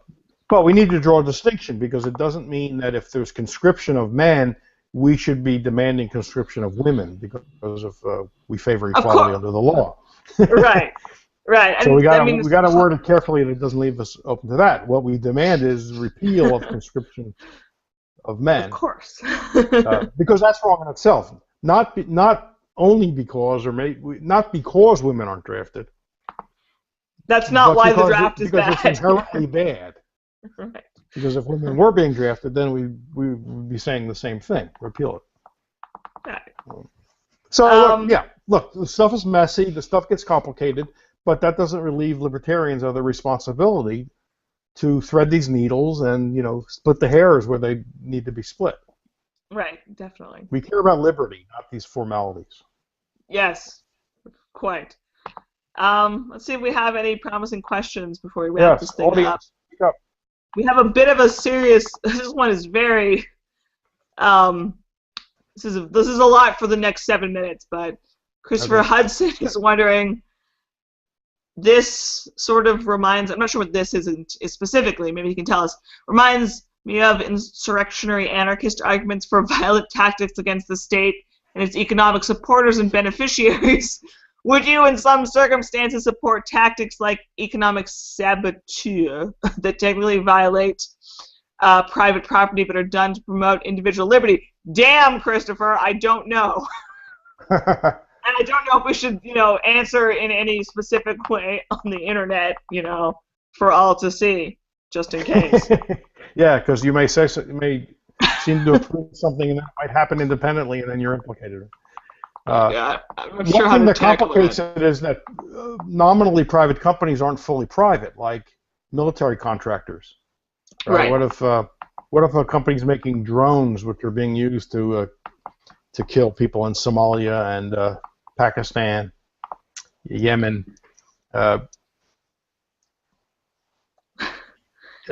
But we need to draw a distinction because it doesn't mean that if there's conscription of men, we should be demanding conscription of women because we favor equality under the law. Right. So we got to word it carefully that it doesn't leave us open to that. What we demand is repeal of conscription of men. Of course. Because that's wrong in itself. Not only because not because women aren't drafted. That's not why the draft is bad. Because it's inherently bad. Right. Because if women were being drafted, then we would be saying the same thing. Repeal it. Right. So, look, the stuff is messy. The stuff gets complicated. But that doesn't relieve libertarians of their responsibility to thread these needles and, split the hairs where they need to be split. Right, definitely. We care about liberty, not these formalities. Yes, quite. Let's see if we have any promising questions before we wrap this thing up. We have a bit of a serious. This one is very. This is a lot for the next 7 minutes, but Christopher Hudson is wondering. This sort of reminds. I'm not sure what this is specifically. Maybe he can tell us. Reminds You have insurrectionary anarchist arguments for violent tactics against the state and its economic supporters and beneficiaries. Would you, in some circumstances, support tactics like economic saboteur that technically violate private property but are done to promote individual liberty? Damn, Christopher, I don't know. And I don't know if we should, answer in any specific way on the internet, for all to see, just in case. Yeah, because you may seem to approve something and that might happen independently, and then you're implicated. Yeah, I'm one sure how thing to that tackle complicates that. it is that nominally private companies aren't fully private, like military contractors. Right. What if a company's making drones which are being used to kill people in Somalia and Pakistan, Yemen?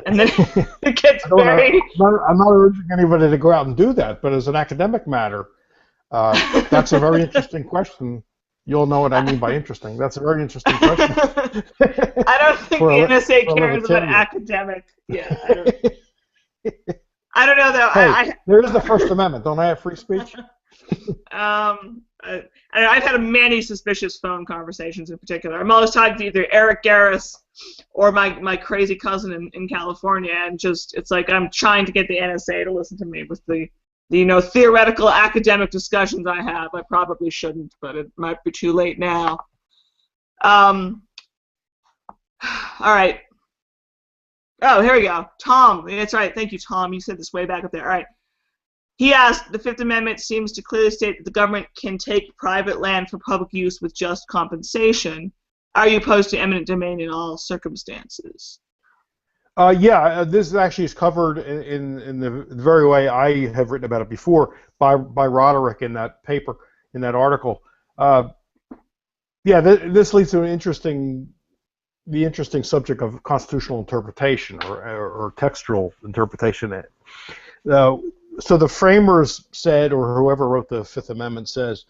And then it gets very... I'm not urging anybody to go out and do that, but as an academic matter, that's a very interesting question. You'll know what I mean by interesting. That's a very interesting question. I don't think the NSA cares about academic. Yeah, I don't know though. Hey, there is the First Amendment. Don't I have free speech? I've had many suspicious phone conversations in particular. I'm always talking to either Eric Garris or my crazy cousin in California, and it's like I'm trying to get the NSA to listen to me with the theoretical academic discussions I have. I probably shouldn't, but it might be too late now. All right. Oh, here we go. Tom. That's right. Thank you, Tom. You said this way back up there. All right. He asked, the Fifth Amendment seems to clearly state that the government can take private land for public use with just compensation. Are you opposed to eminent domain in all circumstances? Yeah, this actually is covered in the very way I have written about it before by Roderick in that paper, in that article. Yeah, this leads to the interesting subject of constitutional interpretation or textual interpretation. So the framers said, or whoever wrote the Fifth Amendment says,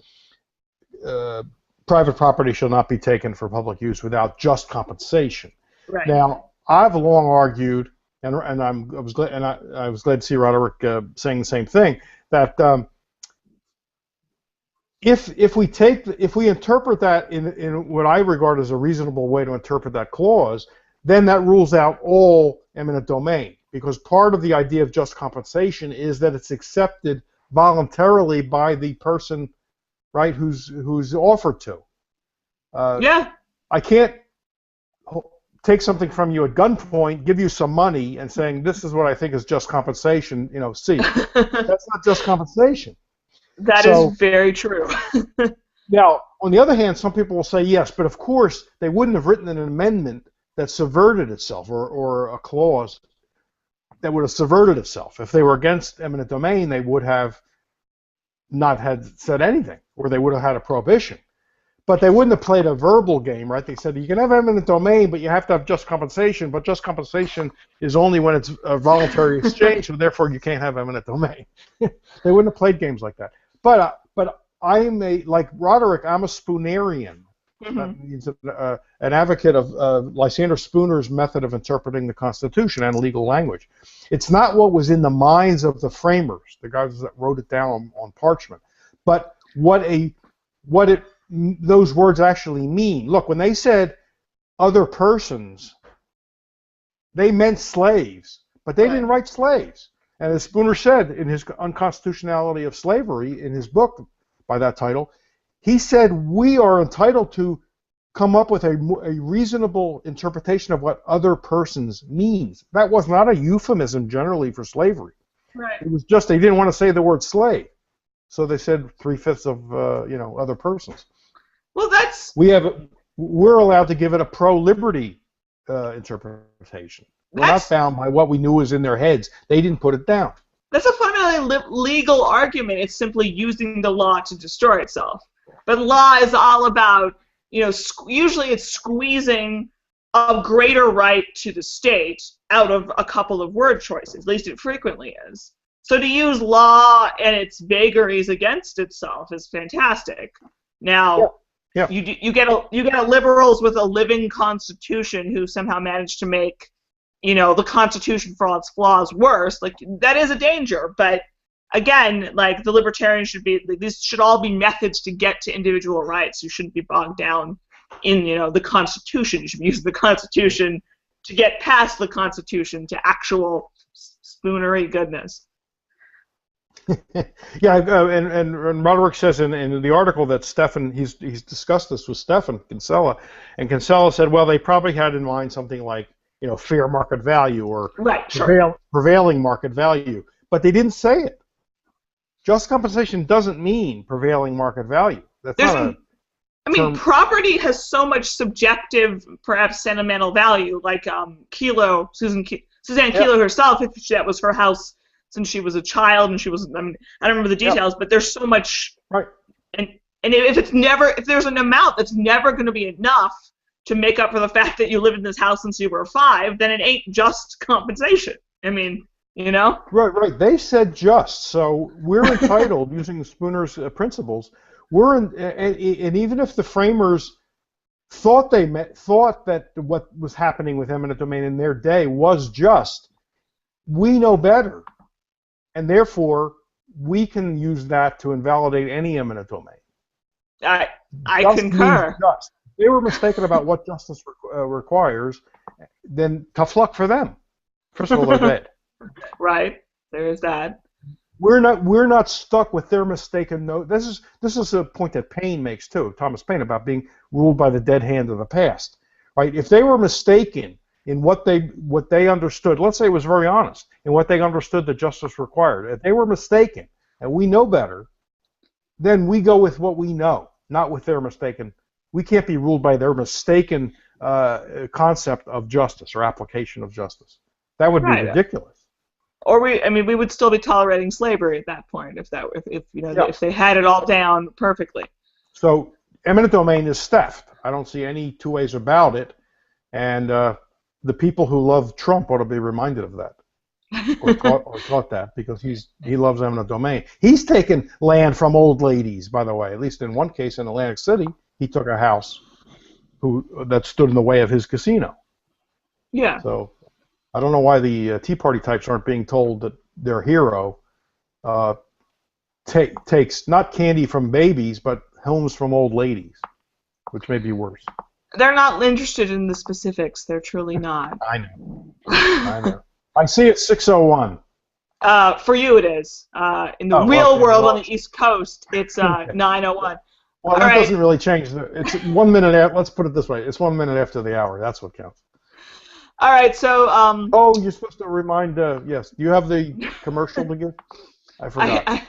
private property shall not be taken for public use without just compensation. Right. Now, I've long argued, and I was glad to see Roderick saying the same thing, that if we interpret that in what I regard as a reasonable way to interpret that clause, then that rules out all eminent domain, because part of the idea of just compensation is that it's accepted voluntarily by the person, right, who's offered to. Yeah. I can't take something from you at gunpoint, give you some money, and saying this is what I think is just compensation. See, that's not just compensation. That is very true. Now, on the other hand, some people will say yes, but of course they wouldn't have written an amendment that subverted itself, or a clause that would have subverted itself. If they were against eminent domain, they would have not had said anything, or they would have had a prohibition. But they wouldn't have played a verbal game, right? They said you can have eminent domain, but you have to have just compensation. But just compensation is only when it's a voluntary exchange, so therefore you can't have eminent domain. They wouldn't have played games like that. But I'm like Roderick. I'm a Spoonerian. Mm-hmm. That means an advocate of Lysander Spooner's method of interpreting the Constitution and legal language. It's not what was in the minds of the framers, the guys that wrote it down on parchment, but what those words actually mean. Look, when they said other persons, they meant slaves, but they didn't write slaves. And as Spooner said in his Unconstitutionality of Slavery, in his book by that title, he said we are entitled to come up with a reasonable interpretation of what other persons means. That was not a euphemism generally for slavery. Right. It was just they didn't want to say the word slave, so they said 3/5 of other persons. Well, we're allowed to give it a pro-liberty interpretation. We're not bound by what we knew was in their heads. They didn't put it down. That's a fundamentally legal argument. It's simply using the law to destroy itself. But law is all about, usually it's squeezing a greater right to the state out of a couple of word choices. At least it frequently is. So to use law and its vagaries against itself is fantastic. Now, you get a liberals with a living constitution who somehow managed to make, the Constitution for all its flaws worse. Like, that is a danger, but again, like, the libertarians should be, like, these should all be methods to get to individual rights. You shouldn't be bogged down in, the Constitution. You should be using the Constitution to get past the Constitution to actual spoonery goodness. Yeah, and Roderick says in the article that Stefan, he's discussed this with Stefan Kinsella, and Kinsella said, well, they probably had in mind something like, fair market value or right, sure. prevailing market value, but they didn't say it. Just compensation doesn't mean prevailing market value. That's not I mean, property has so much subjective, perhaps sentimental value. Like Suzanne Kelo herself, if that was her house since she was a child, and she was, I don't remember the details, but there's so much. Right. And if there's an amount that's never going to be enough to make up for the fact that you lived in this house since you were 5, then it ain't just compensation. I mean, Right. They said just, so we're entitled, using Spooner's principles. And even if the framers thought that what was happening with eminent domain in their day was just, we know better, and therefore we can use that to invalidate any eminent domain. I concur. Just. If they were mistaken about what justice requires, then tough luck for them. First of all, they're dead. Right. There is that. We're not stuck with their mistaken note. This is a point that Paine makes too, Thomas Paine, about being ruled by the dead hand of the past. Right? If they were mistaken in what they understood, let's say it was very honest in what they understood that justice required. If they were mistaken, and we know better, then we go with what we know, not with their mistaken. We can't be ruled by their mistaken concept of justice or application of justice. That would be ridiculous. Or we would still be tolerating slavery at that point if they had it all down perfectly. So eminent domain is theft. I don't see any two ways about it, and the people who love Trump ought to be reminded of that, or taught that, because he loves eminent domain. He's taken land from old ladies, by the way. At least in one case in Atlantic City, he took a house that stood in the way of his casino. Yeah. So I don't know why the Tea Party types aren't being told that their hero takes not candy from babies, but homes from old ladies, which may be worse. They're not interested in the specifics. They're truly not. I know. I see it's 6:01. For you it is. In the real world on the East Coast, it's 9:01. Well, that doesn't really change. It's 1 minute after. Let's put it this way: it's 1 minute after the hour. That's what counts. All right, so. Oh, you're supposed to remind. Yes, do you have the commercial to give? I forgot.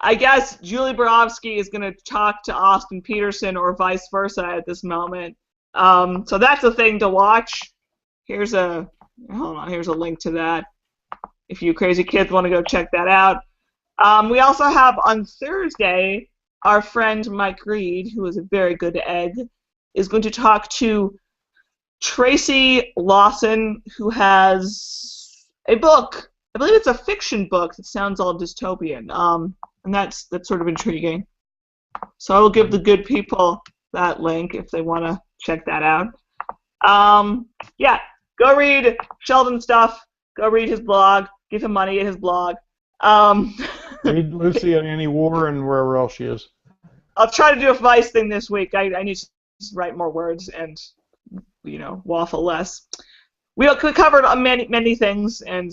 I guess Julie Borowski is going to talk to Austin Peterson or vice versa at this moment. So that's a thing to watch. Here's a link to that. If you crazy kids want to go check that out. We also have on Thursday our friend Mike Reed, who is a very good egg, is going to talk to Tracy Lawson, who has a book. I believe it's a fiction book that sounds all dystopian. And that's sort of intriguing. So I will give the good people that link if they want to check that out. Yeah, go read Sheldon stuff. Go read his blog. Give him money at his blog. Read Lucy and Annie War and wherever else she is. I'll try to do a Vice thing this week. I need to write more words and waffle less. We covered many things, and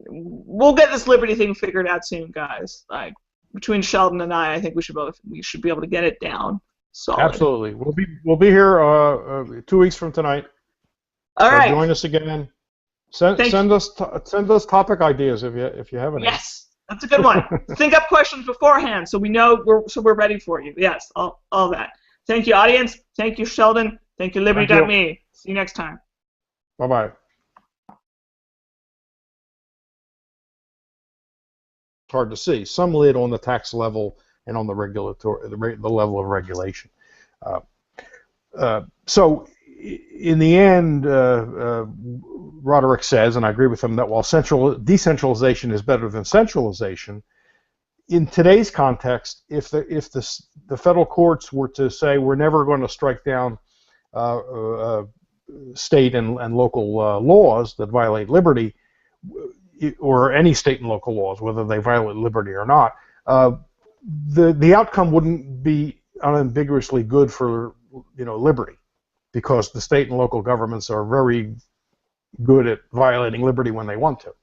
we'll get this Liberty thing figured out soon, guys. Like between Sheldon and I think we should be able to get it down. Solid. Absolutely. We'll be here 2 weeks from tonight. All right. Join us again. Send us topic ideas if you have any. Yes, that's a good one. Think up questions beforehand so we know we're ready for you. Yes, all that. Thank you, audience. Thank you, Sheldon. Thank you, Liberty.me. See you next time. Bye-bye. Hard to see. Some lid on the tax level and on the the level of regulation. So in the end, Roderick says, and I agree with him, that while decentralization is better than centralization, in today's context, if the federal courts were to say we're never going to strike down state and local laws that violate liberty, or any state and local laws, whether they violate liberty or not, the outcome wouldn't be unambiguously good for liberty, because the state and local governments are very good at violating liberty when they want to.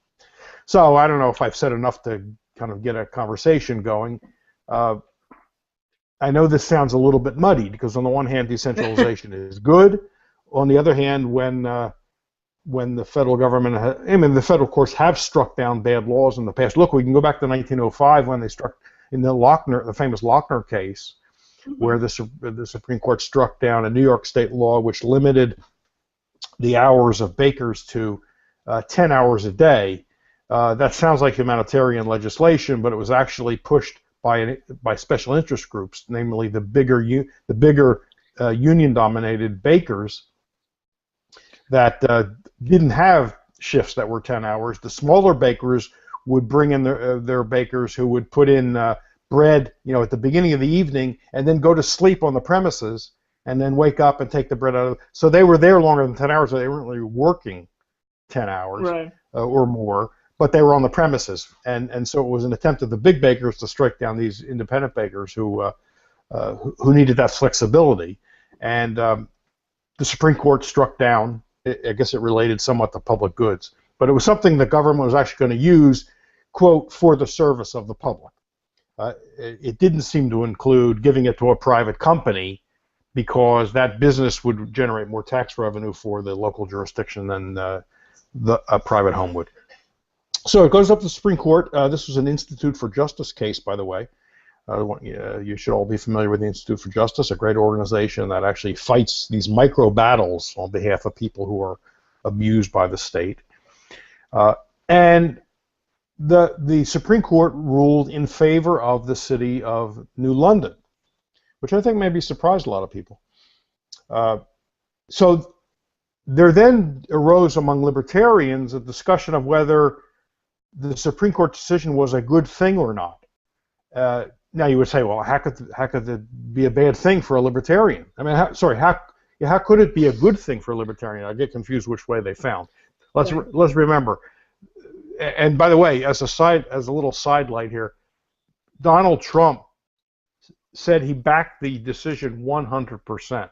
So I don't know if I've said enough to kind of get a conversation going. I know this sounds a little bit muddy, because on the one hand, decentralization is good. On the other hand, when the federal government, the federal courts have struck down bad laws in the past. Look, we can go back to 1905 when they struck in the famous Lochner case, where the Supreme Court struck down a New York state law which limited the hours of bakers to 10 hours a day. That sounds like humanitarian legislation, but it was actually pushed by special interest groups, namely the bigger union-dominated bakers that didn't have shifts that were 10 hours. The smaller bakers would bring in their bakers who would put in bread, at the beginning of the evening, and then go to sleep on the premises, and then wake up and take the bread out of. So they were there longer than 10 hours. So they weren't really working 10 hours, right, or more, but they were on the premises, and so it was an attempt of the big bakers to strike down these independent bakers who needed that flexibility, and the Supreme Court struck down. I guess it related somewhat to public goods, but it was something the government was actually going to use, quote, for the service of the public. It didn't seem to include giving it to a private company, because that business would generate more tax revenue for the local jurisdiction than a private home would. So it goes up to the Supreme Court. This was an Institute for Justice case, by the way. You should all be familiar with the Institute for Justice, a great organization that actually fights these micro battles on behalf of people who are abused by the state. And the Supreme Court ruled in favor of the city of New London, which I think maybe surprised a lot of people. So there then arose among libertarians a discussion of whether the Supreme Court decision was a good thing or not. Now you would say, well, how could it be a bad thing for a libertarian? I mean, how could it be a good thing for a libertarian? I get confused which way they found. Let's remember. And by the way, as a little sidelight here, Donald Trump said he backed the decision 100%.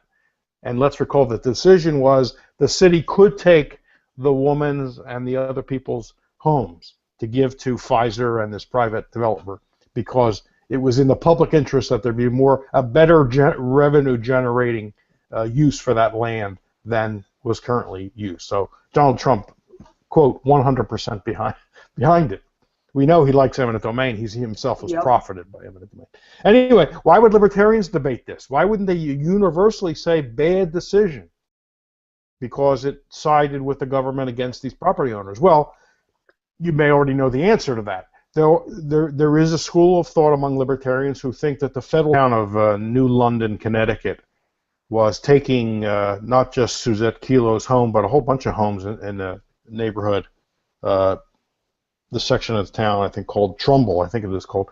And let's recall that the decision was the city could take the woman's and the other people's homes to give to Pfizer and this private developer, because it was in the public interest that there be a better revenue generating use for that land than was currently used. So Donald Trump, quote, 100% behind it. We know he likes eminent domain. He himself was profited by eminent domain. Anyway, why would libertarians debate this? Why wouldn't they universally say bad decision because it sided with the government against these property owners? Well, you may already know the answer to that. There is a school of thought among libertarians who think that the federal town of New London, Connecticut, was taking not just Suzette Kilo's home, but a whole bunch of homes in the neighborhood. The section of the town, I think, called Trumbull, I think it is called,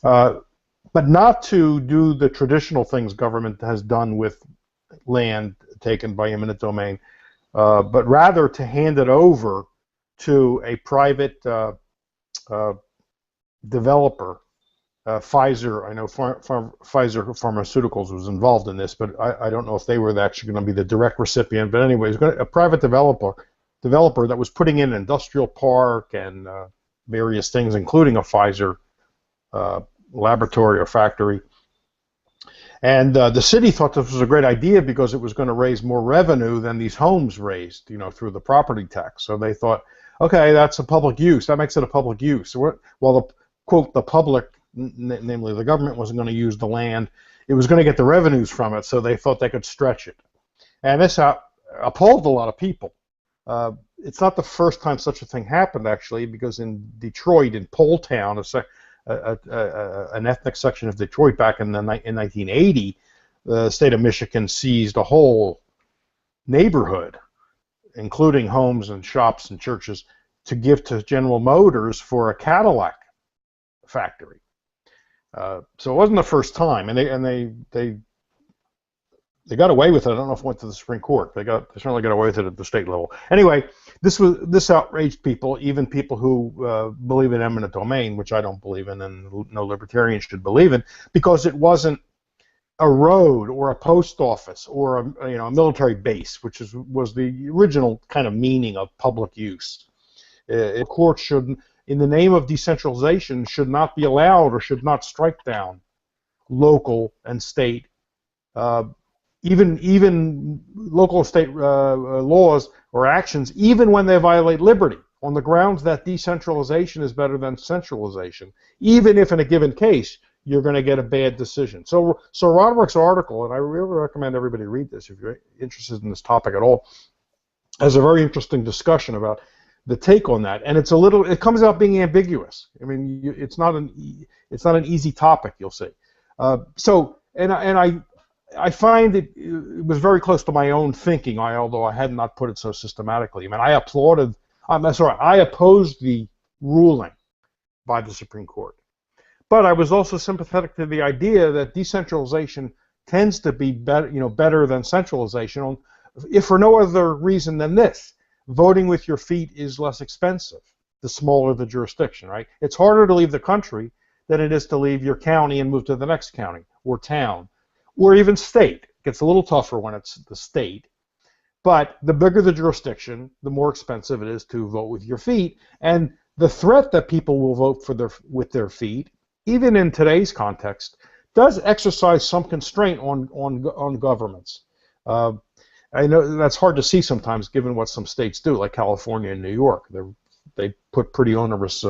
but not to do the traditional things government has done with land taken by eminent domain, but rather to hand it over to a private developer. Pfizer, I know Pfizer Pharmaceuticals was involved in this, but I don't know if they were actually going to be the direct recipient. But anyway, a private developer that was putting in an industrial park and various things, including a Pfizer laboratory or factory. And the city thought this was a great idea because it was going to raise more revenue than these homes raised, through the property tax. So they thought, okay, that's a public use. That makes it a public use. While the public, namely the government, wasn't going to use the land, it was going to get the revenues from it, so they thought they could stretch it. And this appalled a lot of people. It's not the first time such a thing happened, actually, because in Detroit, in Pole Town, an ethnic section of Detroit back in 1980, the state of Michigan seized a whole neighborhood, including homes and shops and churches, to give to General Motors for a Cadillac factory. So it wasn't the first time, and they They got away with it. I don't know if it went to the Supreme Court. They certainly got away with it at the state level. Anyway, this outraged people, even people who believe in eminent domain, which I don't believe in, and no libertarian should believe in, because it wasn't a road or a post office or a military base, which was the original kind of meaning of public use. Courts should, in the name of decentralization, should not be allowed or should not strike down local and state, even local and state laws or actions, even when they violate liberty, on the grounds that decentralization is better than centralization, even if in a given case you're going to get a bad decision. So Roderick's article, and I really recommend everybody read this if you're interested in this topic at all, has a very interesting discussion about the take on that, and it comes out being ambiguous. I mean, it's not an easy topic, you'll see. I find it was very close to my own thinking, although I had not put it so systematically. I mean, I opposed the ruling by the Supreme Court. But I was also sympathetic to the idea that decentralization tends to be better than centralization, if for no other reason than this: voting with your feet is less expensive the smaller the jurisdiction. Right? It's harder to leave the country than it is to leave your county and move to the next county or town, or even state. It gets a little tougher when it's the state. But the bigger the jurisdiction, the more expensive it is to vote with your feet, and the threat that people will vote with their feet, even in today's context, does exercise some constraint on governments. I know that's hard to see sometimes, given what some states do, like California and New York. They put pretty onerous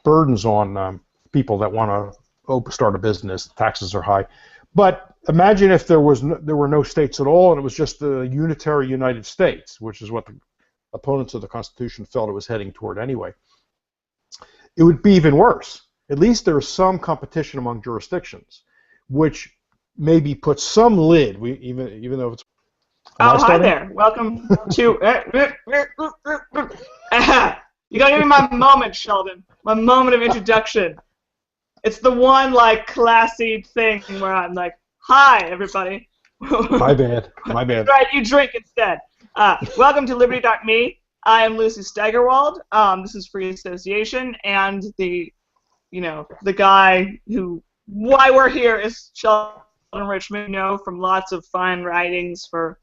burdens on people that want to start a business. Taxes are high. But imagine if there were no states at all, and it was just the unitary United States, which is what the opponents of the Constitution felt it was heading toward anyway. It would be even worse. At least there is some competition among jurisdictions, which maybe puts some lid, even though it's... Oh, hi there. Welcome to... You gotta give me my moment, Sheldon. My moment of introduction. It's the one, like, classy thing where I'm like, hi, everybody. My bad. My bad. Right, you drink instead. Welcome to Liberty.me. I am Lucy Steigerwald. This is Free Association, and the guy why we're here is Sheldon Richman, from lots of fine writings for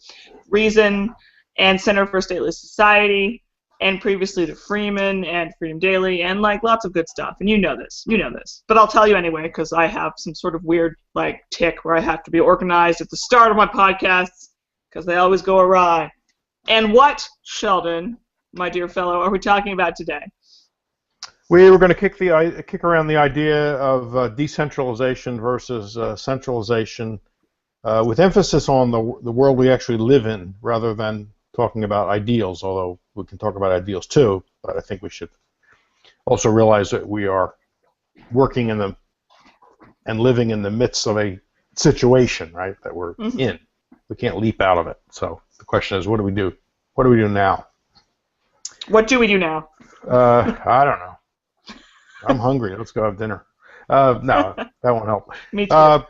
Reason and Center for Stateless Society, and previously to Freeman and Freedom Daily, and like lots of good stuff. And you know this. But I'll tell you anyway, because I have some sort of weird tick where I have to be organized at the start of my podcasts, because they always go awry. And what, Sheldon, my dear fellow, are we talking about today? We were going to kick around the idea of decentralization versus centralization, with emphasis on the world we actually live in, rather than talking about ideals, although we can talk about ideals too. But I think we should also realize that we are working in and living in the midst of a situation, right, that we're in. We can't leap out of it. So the question is, what do we do? What do we do now? What do we do now? I don't know. I'm hungry. Let's go have dinner. No, that won't help. Me too.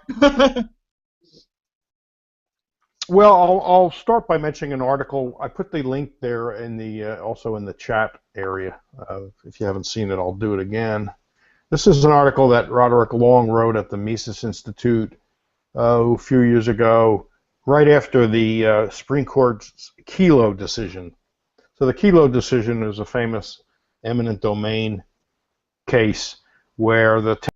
Well, I'll start by mentioning an article. I put the link there also in the chat area. If you haven't seen it, I'll do it again. This is an article that Roderick Long wrote at the Mises Institute a few years ago, right after the Supreme Court's Kelo decision. So the Kelo decision is a famous eminent domain case where the